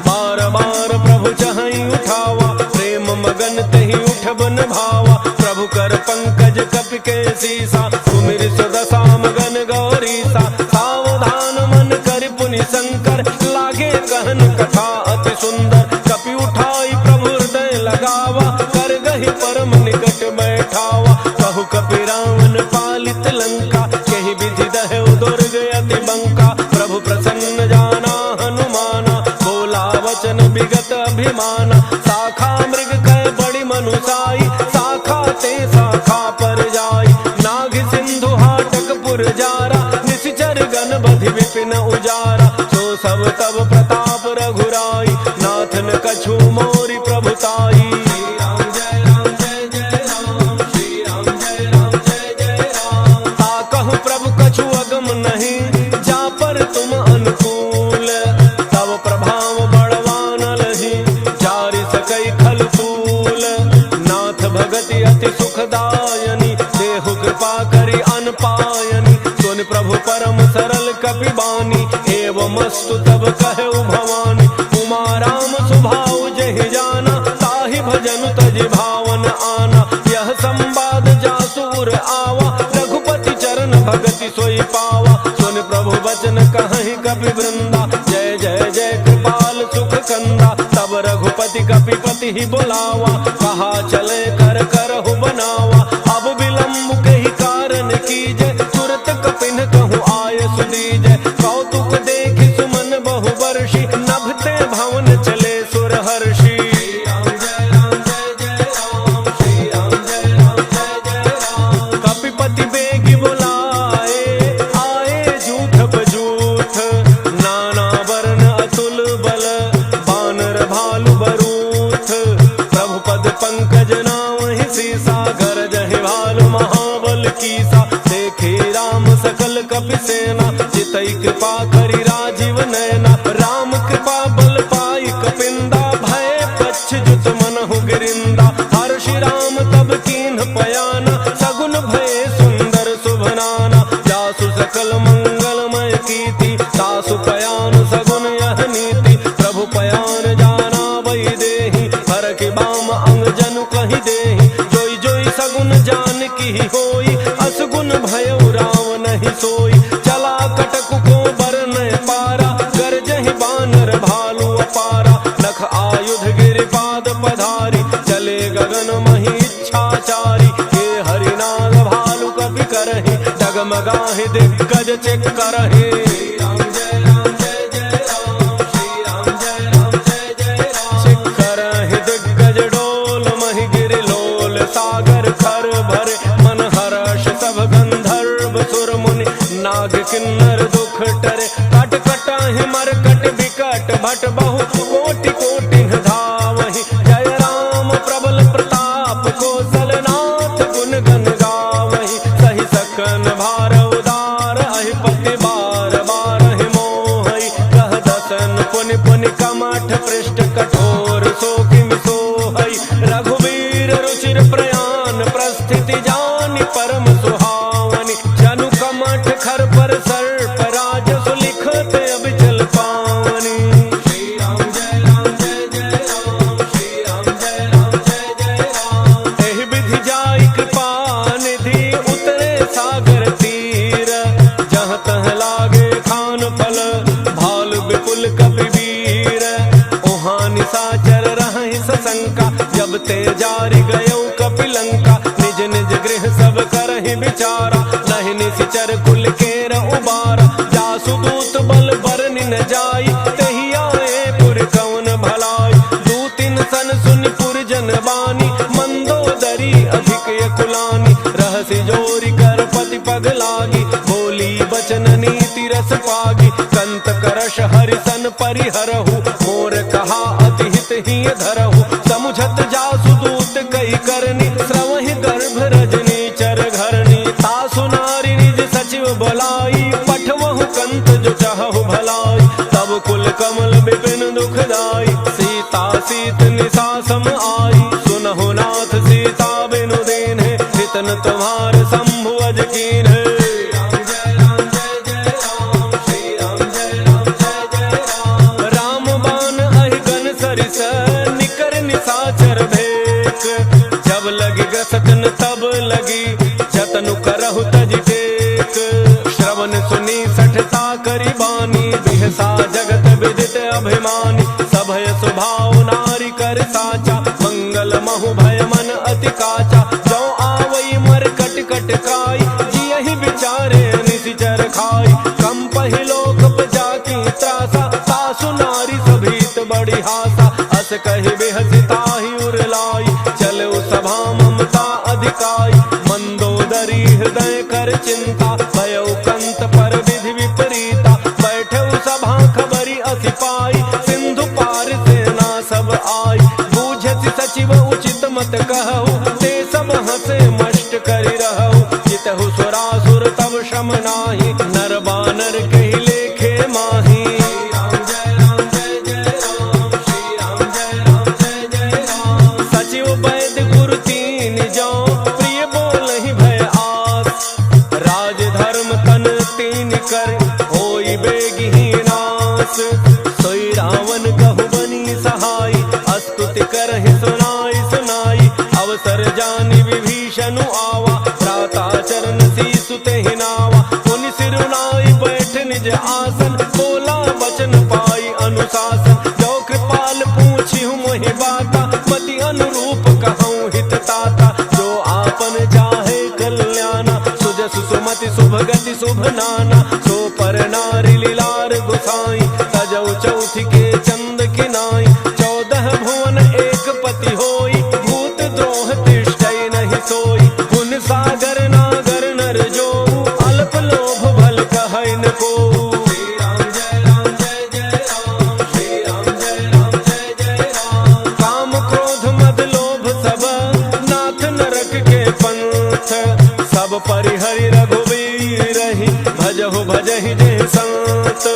Speaker 1: बार बार प्रभु चहई उठावा प्रेम मगन तहि उठबन भावा। प्रभु कर पंकज कपि के सीसा सुमिर सुदशा मगन गौरीसा। सावधान मन कर पुनि शंकर लागे कहन कथा अति सुंदर। कपि उठाई प्रभु हृदय लगावा कर गहि परम निकट बैठावा। कहु कपि रावण पालित लंका कहि विधि दहु दुर्ग अति बंका। प्रभु प्रसन्न जाना हनुमाना बोला वचन विगत अभिमाना। शाखा मृग कह बड़ी मनुसाई शाखा ते शाखा पर जाई। नाग सिंधु हाटक पुर जारा निशिचर गण बधि विपिन उजारा। सो सब तब प्रताप रघुराई नाथन कछु मोरी प्रभुताई। ताकहु प्रभु कछु अगम नहीं जा पर तुम अनुकूल। तब प्रभाव बड़वान लही जारि सकई खल तूल। नाथ भगति अति सुखदायनी देहु कृपा करि अनपायनी। सुन प्रभु परम सरल कपि बानी एवमस्तु तब कहु भवानी। उमा राम सुभाउ जहि जाना ताहि भजन तजि भावन आना। यह संवाद जासुर आवा रघुपति चरण भगति सोई पावा। सुन प्रभु बचन कहहि कपि वृंदा जय जय जय कृपाल सुख कंदा। तब रघुपति कपि पति ही बुलावा कहा चले कर करहु बनावा। अब विलंब कही कारण कीजय तुरत कपिन कहूँ आय सुदीजय। कौतुक देखि सुमन बहु वर्षि नभते भवन चले सुर हर्षि। कपिपति बेगी बुलाए आए जूठ बजूठ। नाना वर्ण अतुल बल बानर भालु बरूथ। प्रभु पद पंकज नामहि सीसा गरजहि भालु महाबल कीसा। देखे राम सकल कपि सेना चितई कृपा करि राजीव नयना। राम कृपा बल पाई कपिंदा भय पच्छ जुत मनहु गिरिंदा। हर्षि राम तब कीन्ह पयाना सगुन भय सुंदर शुभनाना। जासु सकल मंगलमय कीर्ति तासु पयान सगुन यह नीति। प्रभु पयान जाना वही देहि हर के बाम अंग जनु कहि देहि। जोई जोई सगुन जान की होई असगुन भयउ राम नहीं सोई। चला कटक को बरन पारा गरजहि बानर भालु अपारा। नख आयुध गिरिपाद पधारी चले गगन मही इच्छाचारी। हे हरिनाग भालु कपि करहि डगमगाहि दिग्गज चेक करहि। करहि दिग्गज डोल महि गिरि लोल सागर खर भरे। मन हर्ष सब गंधर्व सुर मुनि नाग किन्नर दुख टरे। कट कटाहि मरकट विकट भट बहु कोटि कोटि धावहि। जय राम प्रबल प्रताप कौशल नाथ गुण गन गावहि। सहि सकन भार उदार अहिपति बार बार मोहि। कह दसन पुनि पुनि कमठ पृष्ठ कठोर सो किमि सोहै। रघुवीर रुचिर प्रयान प्रस्थिति जानि परम सुहावनि। जनु कमठ खर पर सर्प राज सुलिखत अबिचल पावनी। श्री राम जय जय राम श्री राम जय जय राम। एहि विधि जाई कृपा निधि उतरे सागर तीर। जहाँ तह लागे खान फल भाल विपुल कपि वीर। ओहाँ निशाचर रहहि सशंका जब ते जारि गयौ कपि लंका। निज निज गृह सब करहि विचारा नहीं निशिचर कुल केर उबारा। जासु दूत बल बरनि न जाई तेहि आए पुर कवन भलाई। दूतिन सन सुनि पुर जन बानी मंदोदरी अधिक यकुलानी। रहसि जोरी कर पति पग लागी बोली बचन नीति रस पागी। कंत करश हरिसन परिहरहु मोर कहा अति हित ही धरहु। समुझत जासु दूत कई करनी श्रवहि गर्भ रजनी चर घरनी। तासु नारी निज सचिव बोलाई पठवहु कंत जो चाहु भलाई। तब तब कुल कमल विपिन दुखदाई, सीता सीत निशा सम आई। सुनहु नाथ सीता बिनु दीन्हे, हितन तुम्हार शंभु अज कीन्हे। राम बाण अहि गन सरिस, निकर निशाचर भेक। जब लगी ग्रसतन तब लगी, जतनु करहु तज टेक। श्रवण सुनी सठता करी बानी, बिहसा जगत विदित अभिमानी। सभय स्वभाव नारी कर साचा, मंगल महु भय मन अति काचा। जो आवई मर कट कट काई, जियहि विचारे निशिचर खाई। कम पहिलोक जाकी त्रासा, सासु नारी सभीत बड़ी हासा। अस कहि बिहसिताहि उरलाई, चलऊ सभा ममता अधिकाई। मंदोदरी हृदय कर चिंता, भयउ कंत पर विधि विपरीता। बैठऊ सभा खबरी अति पाई, सिंधु पार सेना सब आई। बूझति सचिव उचित मत कहऊ, ते सब हंसे मष्ट करि रहऊ। जितहु सुरासुर तब शम नाही, नर बानर कहि लेखे माही। सचिव वैद्य गुरु तीन जौ, प्रिय बोलहि भय आस। राज धर्म तन तीन कर, होई बेगिहि नास। सोई रावण कहु बनी सहाई, स्तुति करहि सुनाई सुनाई। अवसर जानि विभीषण आवा, भ्राता चरण सीसु तेहि नावा। मुनि सिरुनाई बैठ निज आसन, बोला वचन पाई अनुशासन। जो कृपाल पूछिहु मोहि बाता, पति अनुरूप कहूँ हित ताता। जो आपन चाहे कल्याणा, सुजसु सुमति शुभ गति शुभ नाना। सो पर नारी लीलार गुसाई, तजौ चौथि के चंद किनाई। 14 भुवन एक पति होई, भूत द्रोह तिष्ठै नहीं सोई। गुण सागर नागर नर जो, अल्प लोभ भल कहै न को। काम क्रोध मद लोभ सब, नाथ नरक के पंथ। सब परिहरि रघुवीर रही, भजहु भजहि जे संत।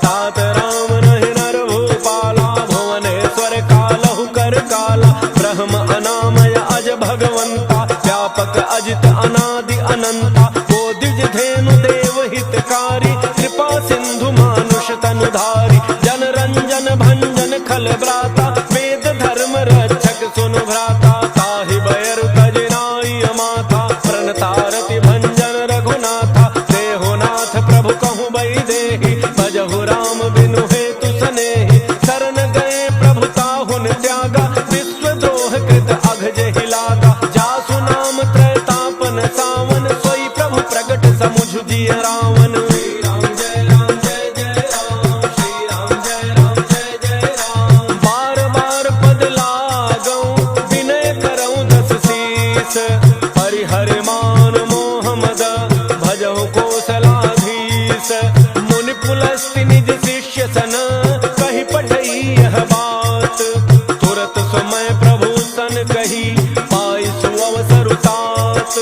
Speaker 1: तात राम नहि नर भूपाला, भुवनेश्वर कालहु कर काला। ब्रह्म अनामय अज भगवंता, व्यापक अजित अनादि अनंता। वो द्विज धेनु देव हितकारी, कृपा सिंधु मानुष तनुधारी। जन रंजन भंजन खल ब्राता, वेद धर्म रक्षक सुनु भ्राता। ताहि बैर तज नाई अमाता, प्रणतारति भंजन रघुनाथा। देहो नाथ प्रभु कहूँ बई देहि, भजहु राम बिनु हेतु सनेहि। शरण गए प्रभु ताहुन त्यागा, विश्व द्रोह कृत अघ जेहि लागा। जासु नाम त्रैतापन सावन, सोई प्रभु प्रगट समुझ जिय रावण। बार बार पद लागऊं, विनय करऊं दस शीस। परिहर मान मोह मद, भजहु कौशलाधीश। मुनि पुलस्ति निज शिष्य सन, कहि पठई यह बात। तुरत समय प्रभु सन कही, पाई सुअवसर तात।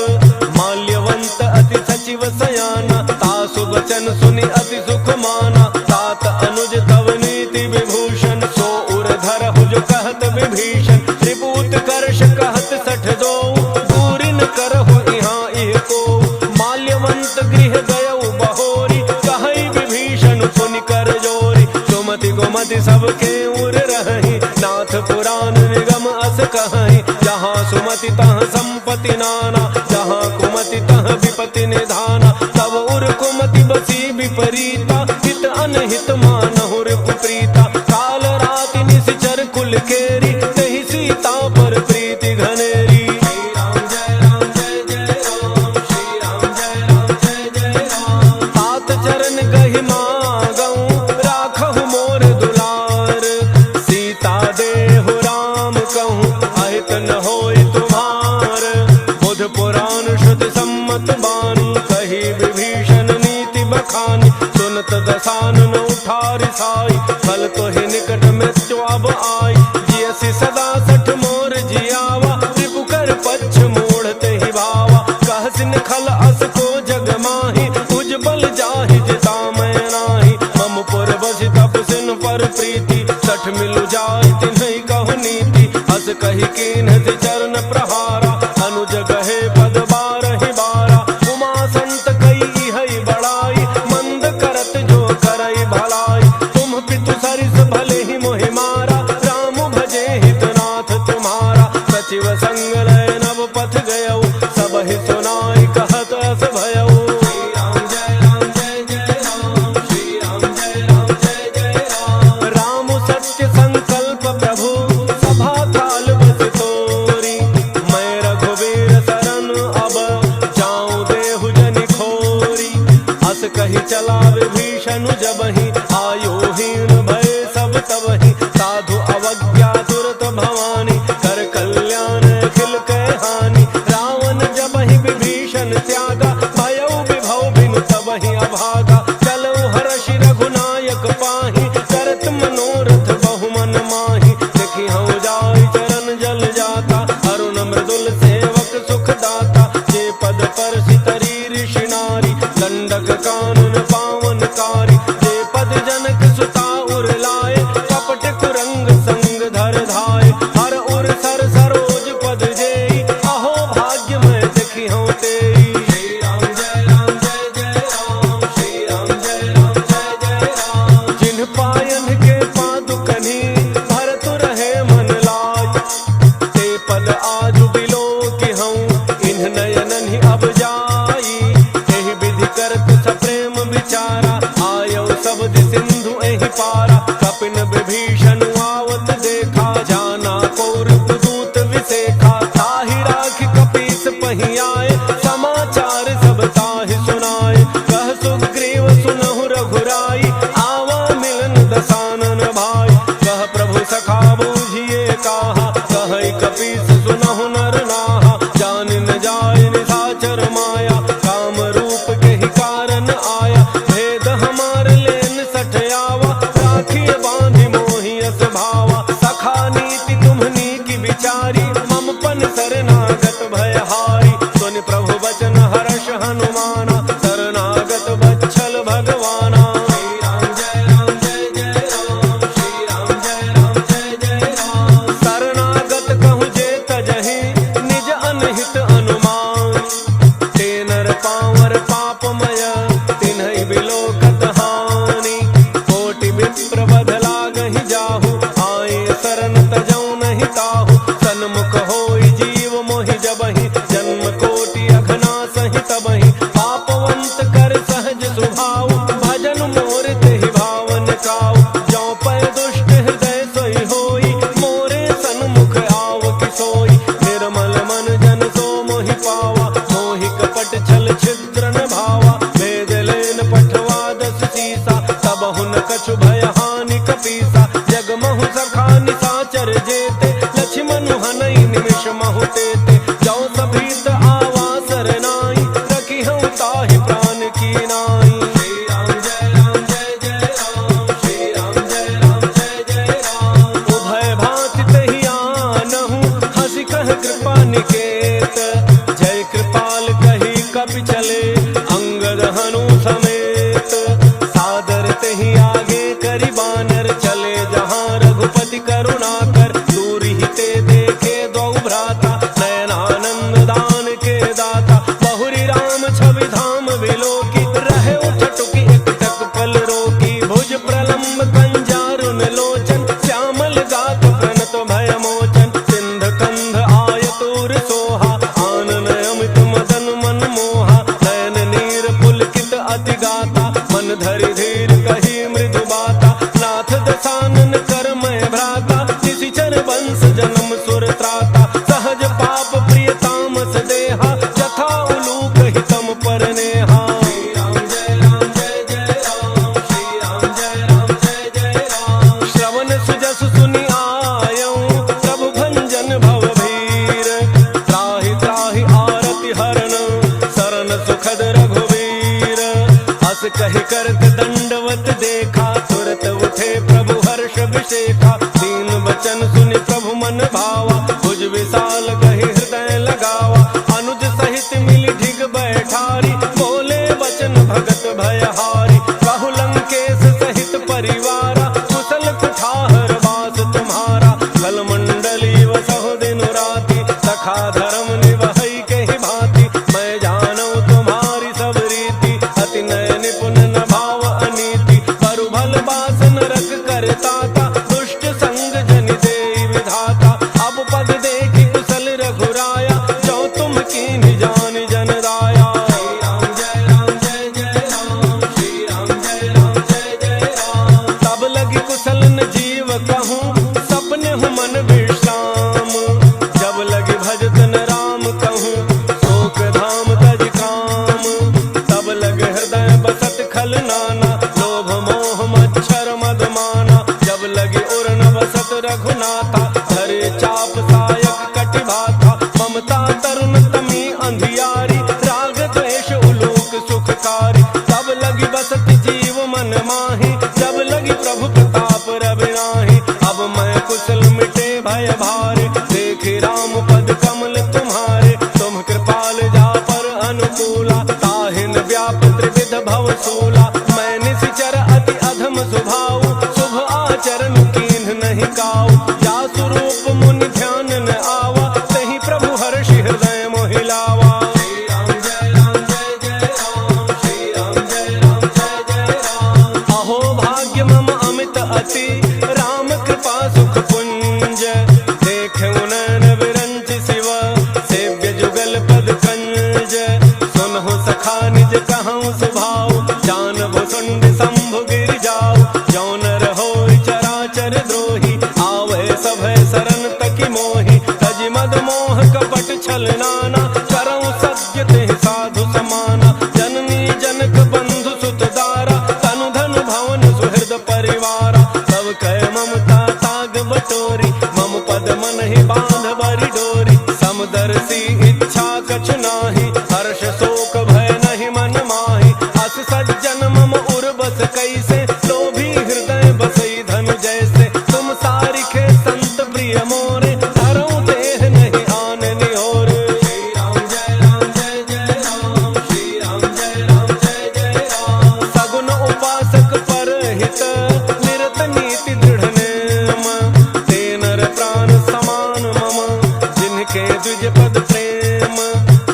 Speaker 1: माल्यवंत अति सचिव सयाना, तासु वचन सुनि अति सुख माना। तात अनुज तव नीति विभूषण, सो उर धरहु जो कहत विभीषण। त्रिपूत कर्ष कहत सठ दो, दूरि न करहु इहाँ इह को। माल्यवंत गृह गयउ बहोरी, कहई विभीषण सुनि कर जोरी। सुमति गुमति सबके उर रही, नाथ पुराण निगम अस कहई। जहाँ सुमति तह संपत्ति नाना, जहाँ कुमति तह विपति निधाना। तब उर कुमति बसी विपरीता, हित अनहित मानहु रिपुप्रीता। काल राति निशिचर कुल केरी, तहि सीता पर प्रीति घनेरी। तात चरण गहि मागऊं, राखहु मोर दुलार। सीता देहु राम कहूँ, अहित न होई तुम्हार। बुध पुराण श्रुति सम्मत बानी, कही विभीषण नीति बखानी। सुनत दसानन उठारि साई, फल तो ही निकट मृत्यु अब आई। जियसि सदा सठ मोर जियावा, रिपु कर पच्छ मूढ़ते ही भावा। कहसिन खल अस को जग माही, उज्जवल जाहि जिता मैं नाही। मम पुर बसि तप सिन पर प्रीति, सठ मिलु जाय तिन्हि कहु नीति, हस कहि कीन्ह से चरण प्रहारा, अनुज गहे पद बारहि बारा, उमा संत कई हई बड़ाई, मंद करत जो करई भलाई, तुम पितु सरिस भले ही मोहि मारा, राम भजे हितनाथ तुम्हारा, सचिव संग लय नव पथ गयऊ, सब ही सुनाई कहत अस भयऊ। कही चला विभीषण जबहि, आयोहीन भय सब तबहि, साधु अवज्ञा दुरत भवानी, कर कल्याण अखिल कै हानि, रावण जबहि विभीषण त्यागा, भयउ विभव बिनु तबहि अभागा, चलऊ हर्षि रघुनायक पाहि, करत मनोरथ बहु मन माहि, देखि हऊ जाय चरण जल जाता, अरुण मृदुल सेवक सुख दाता, जे पद पर सितरी ऋषि नारी, दंडक कानून पावनकारी, जे पद जनक सुता उर लाए, कपट कुरंग संग धर धाय, हर उर सर सरोज पद जेई, अहो भाग्य मैं देखी हूँ तेई। श्री राम जय राम जय जय राम, श्री राम जय राम जय जय राम, जिन पायन के पादुकनी, भरत रहे मन लाज, ते पद आजु बिलो की हूँ, इन्ह नयनन ही अब जाई, एहि विधि करत सप्रेम विचारा, आयौ शब्द सिंधु एहि पारा, कपिन विभीषण आवत देखा, जाना कौरव दूत विसेखा, ताहि राखि कपीस पहि आए, समाचार सब ताहि सुनाए, कह सुग्रीव सुनहु रघुराई, आवा मिलन दसानन भाई, कह प्रभु सखा बूझिए काहा, कहै कपीस सुनहु नर नाहा, जान न जाय निशाचर माया, काम रूप के ही कारण आया, भेद हमार लेन सठयावा, राखिए बांधि मोहि अस भावा, सखा नीति तुम्हनी की विचारी, मम पन शरणागत भयहारी, सुनि प्रभु बचन हर्ष हनुमाना, शरणागत बच्छल भगवाना। श्री राम जय राम जय जय राम, श्री राम जय राम जय जय राम, शरणागत कहु जे तजहि, निज अनहित अनुमान, ते नर पावर पापमय, तिन्हि बिलोकत हानि, कोटि विप्र बध लागहि जाहु, आए शरण तजौ नहीं ताहु, सन्मुख होई जीव मोहि जबहि, जन्म कोटि अघना सहि तबहि, पापवंत कर सहज सुभाव, भजन मोर तेहि भावन काऊ, जौ पै दुष्ट हृदय सोई होई, मोरे सन्मुख आव कि सोई, निर्मल मन जन सो मोहि पावा, मोहि कपट छल छिद्र न भावा, भेद लेन पठवा दस सीसा, तब हुन कछु भय हानि कपीसा, जग महु सखा निशाचर जेते, लक्ष्मण हनई निमिष महु तेते, जौ सभीत आवा सरनाई, रखी हूँ ताहि प्राण की नाई। श्री राम जय राम जय जय राम, श्री राम जय राम जय जय राम, उभय भांति तहि आनहु, हंसि कह कृपा निकेत, जय कृपाल कही कपि चले, अंगद हनु समेत, सादर तहि आगे करि बानर, चले जहाँ रघुपति करुणा कर, दूर ही ते देखे दो भ्राता, नयनानंद दान के दाता, बहुरी राम छवि धाम विलोकी, रहे उठटुकी एक टक पल रोकी, भुज प्रलम्ब कंजारुन लोचन, श्यामल गात प्रणत भय मोचन, सिंध कंध आयतुर सोहा, आनन अमित मदन मन मोहा, नयन नीर पुलकित अति गाता, मन धरि धीर कही मृदु बाता, नाथ दसानन कर मैं भ्राता, निशिचर वंश जन्म सुर त्राता, सहज पाप प्रिय तामस देहा, जथा उलूक हितम पर नेहा। श्री राम जय राम जय जय राम, श्री राम जय राम जय जय राम, श्रवण सुजस सुनि आयऊ, प्रभु भंजन भव भीर, त्राहि त्राहि आरति हरण, शरण सुखद रघुवीर, हस कहि करत दंडवत देखा, तुरत उठे प्रभु हर्ष विशेखा, दीन वचन सुनि प्रभु मन भावा, भुज विशाल कहि हृदय लगावा, अनुज सहित मिलि ढिग बैठारी, बोले वचन भगत भयहारी, कहु लंकेश सहित परिवारा, कुशल अति राम कृपा सुख पुंज देखे नैन विरंच शिव सेव्य जुगल पद कंज सुनहु सखा निज कहूँ सुभाव जान भुसुंड शंभु गिर जाऊ जौन रहो चराचर द्रोही आवे सभय शरण तकी मोहि तज मद मोह कपट छल नाना करऊँ सत्य ते साधु समाना जननी जनक बंधु सुत दारा तनु धन भवन सुहृद परिवारा सब कह ममता ताग बटोरी मम पद मन ही बांध बरी डोरी समदर्शी इच्छा कछु नाही हर्ष शोक भय नहीं मन माही अस सज्जन मम उर बस कैसे लोभी हृदय बसई धन जैसे तुम सारिखे संत प्रिय मोरे धरऊं देह नहीं आन निहोर श्री राम जय राम जय जय राम श्री राम जय राम जय जय राम सगुन उपासक पर हित निरत नीति दृढ़ नेम ते नर प्राण समान मम जिनके द्विज पद प्रेम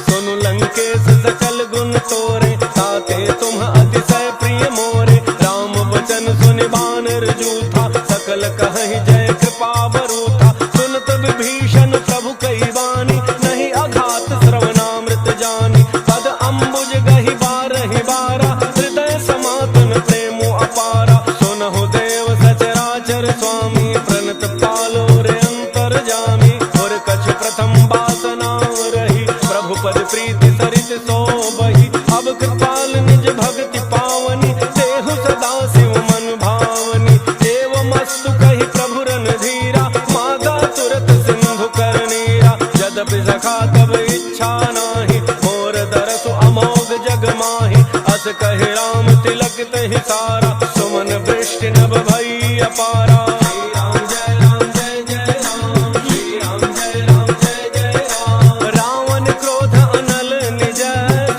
Speaker 1: सुनु लंकेश सकल गुण तोरे ताते तुम अतिशय प्रिय मोरे राम वचन सुनि बानर जूथा सकल कहहि जय कृपा बरूथा सुनत विभीषण प्रभु कई बानी नहीं अघात श्रवणामृत जानी पद अम्बुज गहि बारहि बारा हृदय समातन प्रेमो अपारा सुनहु देव सचराचर स्वामी प्रणत पालो रे अंतर जामी और कछ प्रथम बासना रही प्रभु पद प्रीति सरित सो बही अब कृपाल निज भक्ति पावनी देहु सदा शिव मन भावनी एवं मस्तु कही प्रभु रन धीरा मागा तुरत सिंधु कर नीरा यद्यपि सखा तब इच्छा नाही मोर दरसु अमोघ जग माही अस कहे राम तिलक तहि सारा सुमन वृष्टि नभ भई अपारा श्री राम जय राम जय जय राम श्री राम जय राम जय जय राम रावण क्रोध अनल निज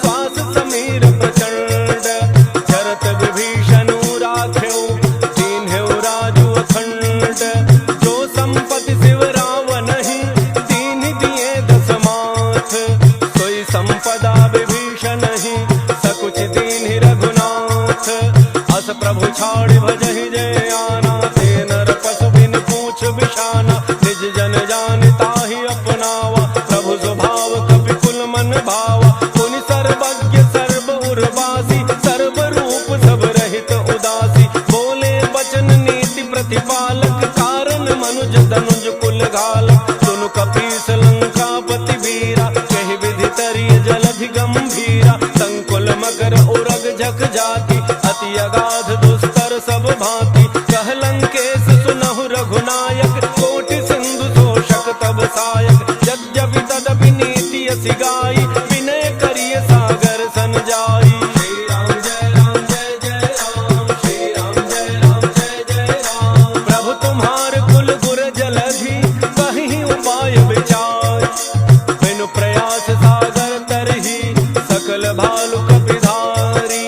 Speaker 1: श्वास समीर प्रचंड चरत विभीषण राख्यो दीन्ह्यो राजु अखंड जो संपत्ति शिव रावण ही दीन दिए दस माथ सोई संपदा विभीषण ही सकुच दीन्हि रघुनाथ अस प्रभु छाड़ भजहि जय आना ते नर पशु बिन पूछ बिशाना निज जन जान ताहि अपनावा प्रभु स्वभाव कपि कुल मन भावा पुनि सर्वज्ञ सर्व उर्वासी सर्व रूप सब रहित उदासी बोले बचन नीति प्रतिपालक कारण मनुज धनुज कुल घालक सुनु कपीस लंकापति वीरा कहि विधि तरिय जलधि गंभीरा संकुल मकर उरग झक जाति अति अगाध दुस्तर सब भांति कह लंकेश सुनहु रघुनायक कोटि सिंधु तोषक तब सायक यद्यपि तदपि नीति असि गाई विनय करिय सागर सन जाई श्री राम जय राम जय जय राम श्री राम जय राम जय जय राम प्रभु तुम्हार कुल गुर जलधि कहीं उपाय विचार बिनु प्रयास सागर तरही सकल भालु कपिधारी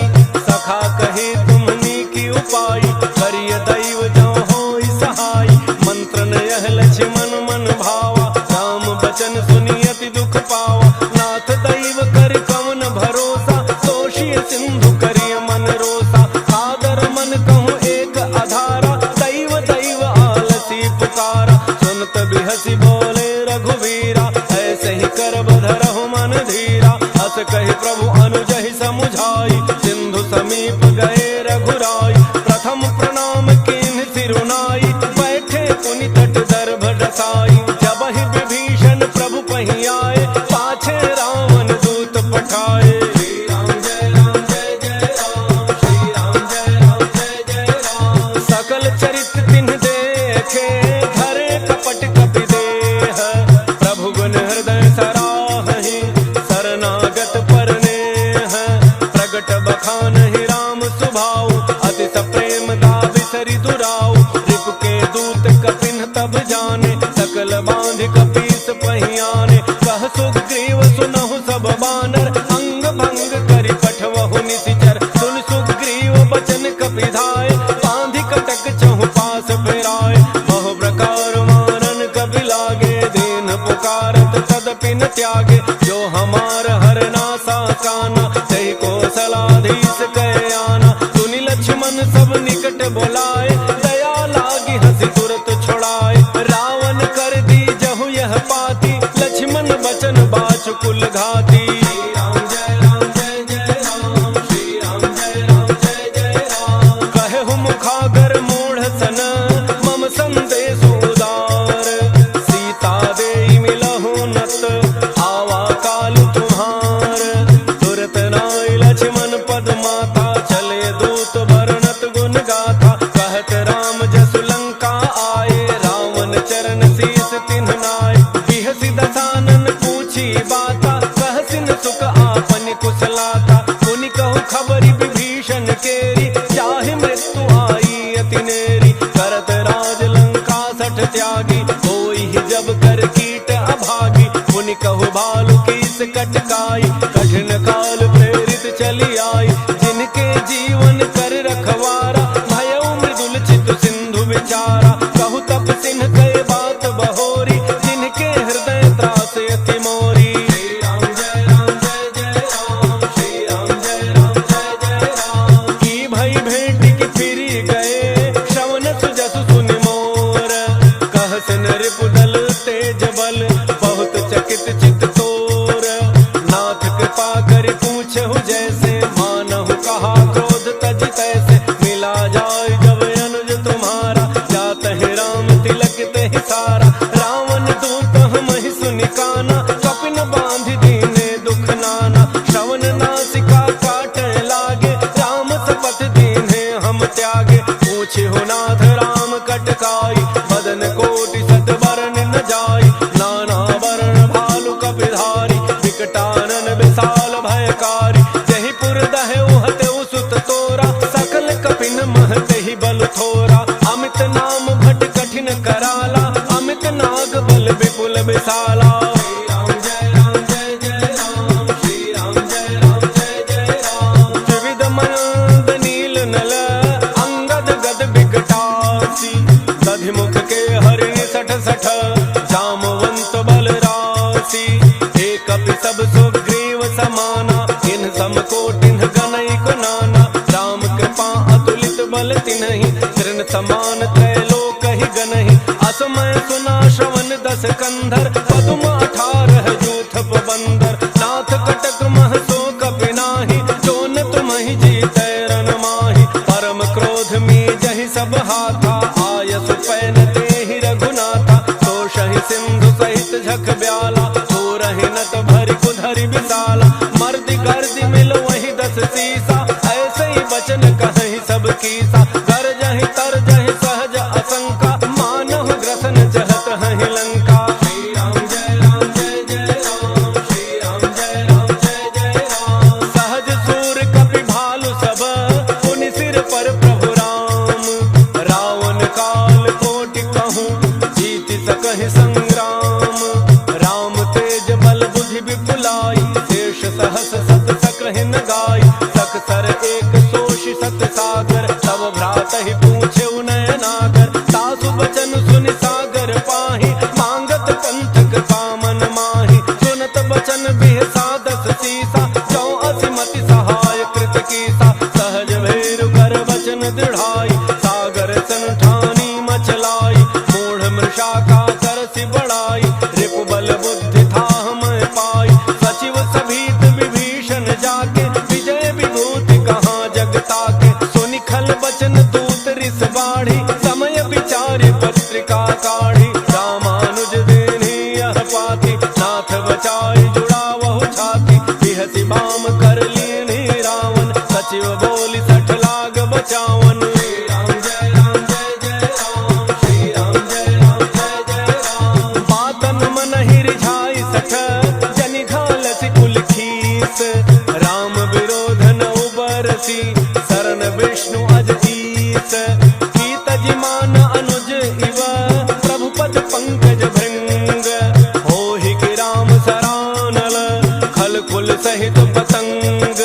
Speaker 1: सखा कहे तुमनी की उपाय करिय दैव जो होई सहाय मंत्रन यह लक्ष्मण मन भावा राम बचन सुनि अति दुख पावा नाथ दैव कर कवन भरोसा तोषिय सिंधु करिय मन रोसा सादर मन कहूँ एक आधारा दैव दैव आलसी पुकारा सुनत बिहसी बोले रघुवीरा ऐसे ही कर बधरहु मन धीरा अस कहि प्रभु अनुजहि समुझाई सिंधु समीप गए रघुराई प्रथम प्रणाम कीन्ह सिरुनाई बैठे पुनि तट दर्भ डसाई जब ही विभीषण प्रभु पही आए पाछे रावण दूत पठाए श्री राम जय राम जय जय राम श्री राम जय राम जय जय राम सकल चरित तिन्ह देखे धरे कपट कपि देह प्रभु गुण हृदय सराहि शरणागत परनेह प्रगट बखान ही राम सुभाऊ अति सप्रेम दाविसरि दुराऊ रिपु के दूत कपिन तब जाने कटकाई, कठिन काल प्रेरित चली आई, जिनके जीवन कर रखवारा, भयउ मृदुल चित सिंधु विचारा, कहु तप सिन्ह कई बात बहोरी, जिनके हृदय त्रास अति मोरी। श्री राम जय राम जय जय राम, श्री राम जय राम जय जय राम। की भई भेंट की फिरी गए, श्रवण सुजसु सुनि मोर, कहसन रिपुदल तेज बल, बहुत चकित चित तोर। नाथ कृपा करि पूछहु जैसे, मानहु कहा क्रोध तज तैसे, मिला जाय जब अनुज तुम्हारा, जात है राम तिलक तेहि सारा। रावण दूत हमहि सुनि काना, कपिन बांधि दीने दुख नाना, श्रवण नासिका काटे लागे, राम सपथ दीन्हे हम त्यागे। पूछहु नाथ राम कटकाई, बदन कोटि सत बरन न जाई, नाना वरण भालु कपिधारी, विकटानन विशाल भयकारी। जहि पुर दहउ हतउ सुत तोरा, सकल कपिन महते बल थोरा। अमित नाम भट कठिन कराला, अमित नाग बल विपुल विशाला। श्री राम जय राम जय जय राम, श्री राम जय राम जय जय राम। त्रिविध मयंद नील नल, अंगद गद विकटासी, दधिमुख के हरिणि सठ सठ, जामवंत बल राशि। एक कपि सब सुग्रीव समाना, इन सम कोटिन गणैक नाना। राम कृपा अतुलित बल तिन्हि, तृण समान त्रैलोक ही गनहि। असमय सुना श्रवण दस कंधर, पदुम 18 जूथ बंदर। नाथ कटक मह सो कपि नाही, जोन तुम्हि जीतै रन माही। परम क्रोध में जहि सब हाथा, आयसु पैन तेहि रघुनाथा। तोषहि सिंधु सहित झख ब्याला, तोरहि नत भरि कुधरि विशाला। मर्दि गर्दि मिल वही 10 सीसा, ऐसे ही बचन कहि सब कीसा। गरजहि तरजहि सहज असंका, मानहु ग्रसन चहत हहि लंका। श्री राम जय राम जय जय राम, श्री राम जय राम जय जय राम। सहज सूर कपि भालु सब, पुनि सिर पर प्रभु राम। रावण काल कोटि कहूँ, जीति सकहि संग्राम। राम तेज बल बुद्धि विपुलाई, शेष सहस सत सकहि न गाई। सकसर एक सोषि सत सागर, तब भ्रातहि पूछे नयनागर। सासु बचन सुनि सागर पाहि, मांगत पंथक कामन माहि। सुनत बचन बिहसा 10 सीसा, जौ असिमति सहाय कृत कीसा। सहज भैरु कर बचन दृढ़ाई, सागर सन ठानी मचलाई। मूढ़ मृषा का करसि बढ़ाई, रिपु बल बुद्धि थाह मैं पाई। सचिव सभीत विभीषण जाके, विजय विभूति कहाँ जगता के। सुनि खल बचन दूत रिस बाढ़ी, समय विचारि पत्रिका काढ़ी। रामानुज देहि यह पाती, नाथ बचाई जुड़ावहु छाती। बिहसि बाम कर लीन्हि रावण, सचिव बोली 60 लाग बचावन। श्री राम जय राम जय जय राम, श्री राम जय राम जय जय राम। बातन मन ही रिझाई 60, जनि घालसि कुल खीस। राम विरोध न उबरसी, शरण विष्णु अज ईस। की तजि मान अनुज इव, प्रभु पद पंकज भृंग। होहि कि राम सरानल, खल कुल सहित पतंग।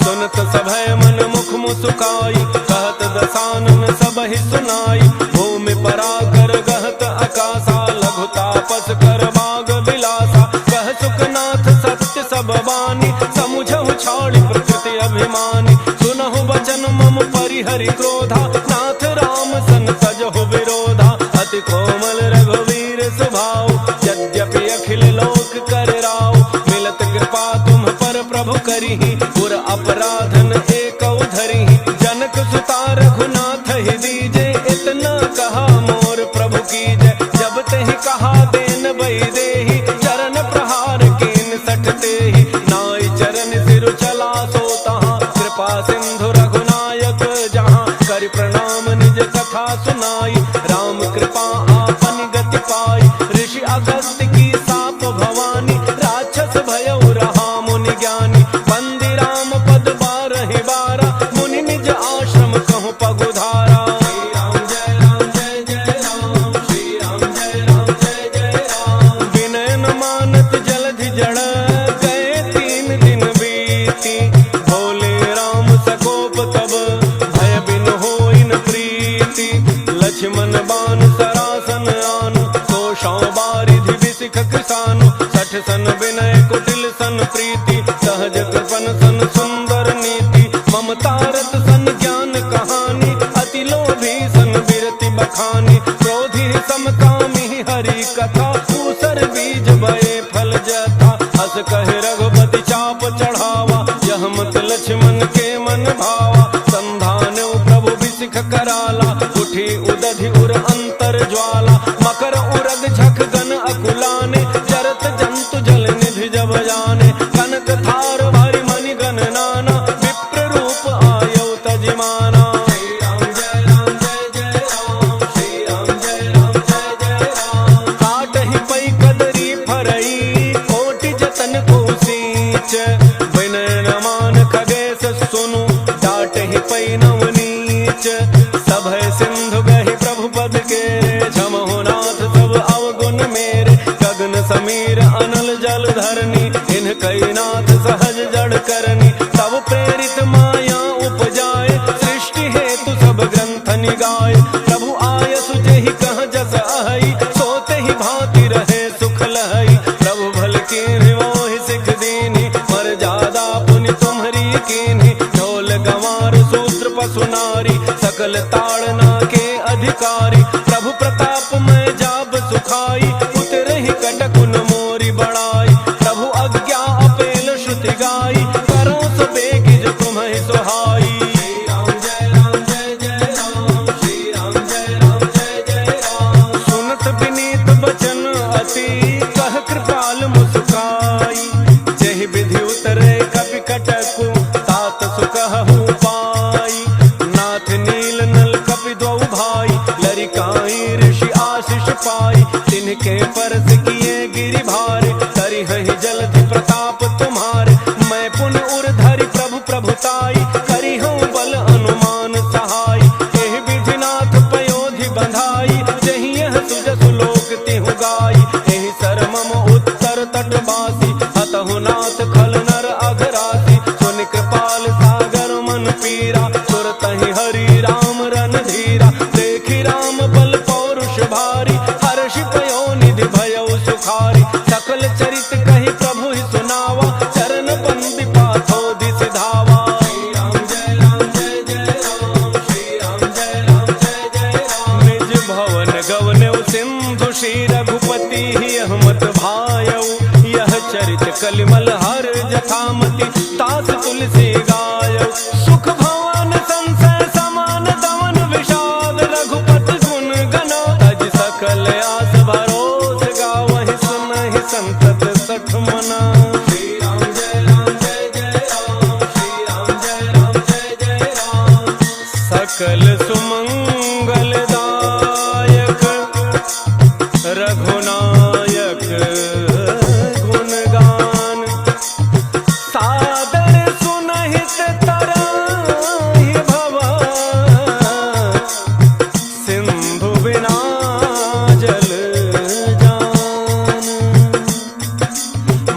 Speaker 1: सुनत सभय मन मुख मुसुकाई, कहत दसानन सबहि सुनाई। भूमि पराकर गहत अकासा, लघु तापस कर बाग बिलासा। कह सुखनाथ सत्य सब बानी, समुझहु छाड़ी प्रकृति अभिमानी। सुनहु बचन मम परिहरि क्रोधा, नाथ राम सन तजहु विरोधा। अति कोमल रघुवीर स्वभाव, यद्यपि अखिल लोक कर राव। मिलत कृपा तुम पर प्रभु करिहि, पुर अपराधन एकौ धरिहि। जनक सुता रघुनाथ ही दीजे, इतना कहा मोर प्रभु कीजय। जब तेहि कहा देन बई देहि, चरण प्रहार कीन 60 तेहि। नाई चरण सिर चला सो तहाँ, कृपा सिंधु रघुनायक जहाँ। करि प्रणाम निज कथा सुनाई, राम कृपा आपन गति पाई। ऋषि अगस्त्य की साप भवानी, राक्षस भयउ रहा मुनि ज्ञानी। बंदी राम पद 12 बारा, मुनि निज आश्रम कहूँ पगुधारा। श्री राम जय राम जय जय राम, श्री राम जय राम जय जय राम। विनय न मानत जलधि जड़, गए सन बान सरासन आनु, 100 बारिधि बिसिख किसानु, 60 सन विनय कुटिल सन प्रीति, सहज कृपन सन सुंदर नीति, ममता रत सन ज्ञान कहानी, अति लोभी सन बिरति बखानी, क्रोधी समकामी हरि कथा, ऊसर बीज बये फल जथा, हस कहे रघुपति चाप चढ़ावा, यह मत लक्ष्मण के मन भावा, संधान प्रभु बिसिख कराला, उठी उदधि उर अंतर ज्वाला, मकर उरग झख गन अकुलाने, जरत जंतु जल निधि जब जाने, कनक थार भारी मणि गण नाना, विप्र रूप आयौ तजिमाना। श्री राम जय राम जय जय राम, श्री राम जय राम जय जय राम। काटहि पै कदरी फरई, कोटि जतन को सींच, विनय न मान खगेश सुनु, डाटहि पै नवनीच, सभय सिंधु गहि प्रभु पद के, झमहु नाथ सब अवगुण मेरे, गगन समीर अनल जल धरनी, इन कई नाथ सहज जड़ करनी, तब प्रेरित माया उपजाए, सृष्टि हेतु सब ग्रंथ निगाए, प्रभु आयसु जेहि कह जस अहई, सोते ही भांति रहे सुख लहई, प्रभु भल की मोहि सिख दीनी, मर्यादा पुनि तुम्हरी कीन्ही, ढोल गंवार सूत्र पशु नारी, सकल ताड़ना के अधिकारी, प्रभु प्रताप में जाब सुखाई, उतरहि कटकुन मोरी बड़ाई, प्रभु अज्ञा अपेल श्रुति गाई, करो सो बेगिज तुम्हि सुहाई। श्री राम जय राम जय जय राम, श्री राम जय राम जय जय राम। सुनत विनीत बचन अति, कह कृपाल मुस्काई, जेहि विधि उतरे कपि कटकु, तात सुकहु पाई, नाथ नील नल कपि द्वौ भाई, लरिकाई ऋषि आशीष पाई, तिनके परस किए गिरि भारे, करिहहि जलधि प्रताप तुम्हारे, मैं पुन उर धरि प्रभु प्रभुताई, करिहउँ बल अनुमान सहाय, एहि विधिनाथ पयोधि बंधाई, जहि यह सुजसु लोक तिहु गाई, एहि सर मम उत्तर तटवासी, हतहु नाथ खल नर अघरासी, सुनि कृपाल सागर मन पीरा, सुरतहि हरि राम रणधीरा, देखि राम बल पौरुष भारी, हर्षि पयोनिधि भयउ सुखारी, सकल चरित कहि प्रभु ही सुनावा, चरण बंदी पाथो दिस धावा। श्री राम जय राम जय जय राम, श्री राम जय राम जय जय राम। निज भवन गवनउ सिंधु श्री रघुपति यह मत भायउ, यह चरित कलिमल हर जथामति, तास तुलसी गायउ, सुख भवन संसय समान दमन विषाद, रघुपति गुण गना, तज सकल आस भरोस गावहि, सुनहि संतत सठ मना। श्री राम जय राम जय जय राम, श्री राम जय राम जय जय राम। सकल सुमंगल दायक रघुनायक गुणगान, सादर सुनहित तराहि भव, सिंधु बिना जल जान।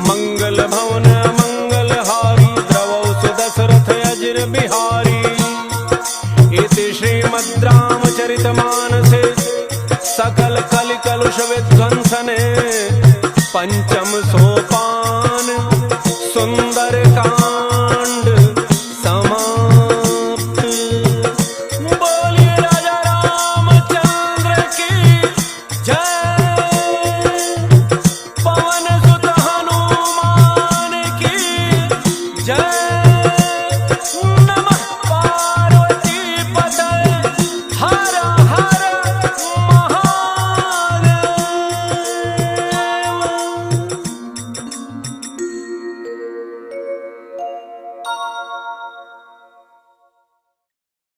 Speaker 1: मंगल भवन मंगल हारी, द्रवौ सुदशरथ अजिर बिहारी, इति श्रीमद् रामचरितमानसे, सकल कलि कलुष विध्वंसने, पंचम सोप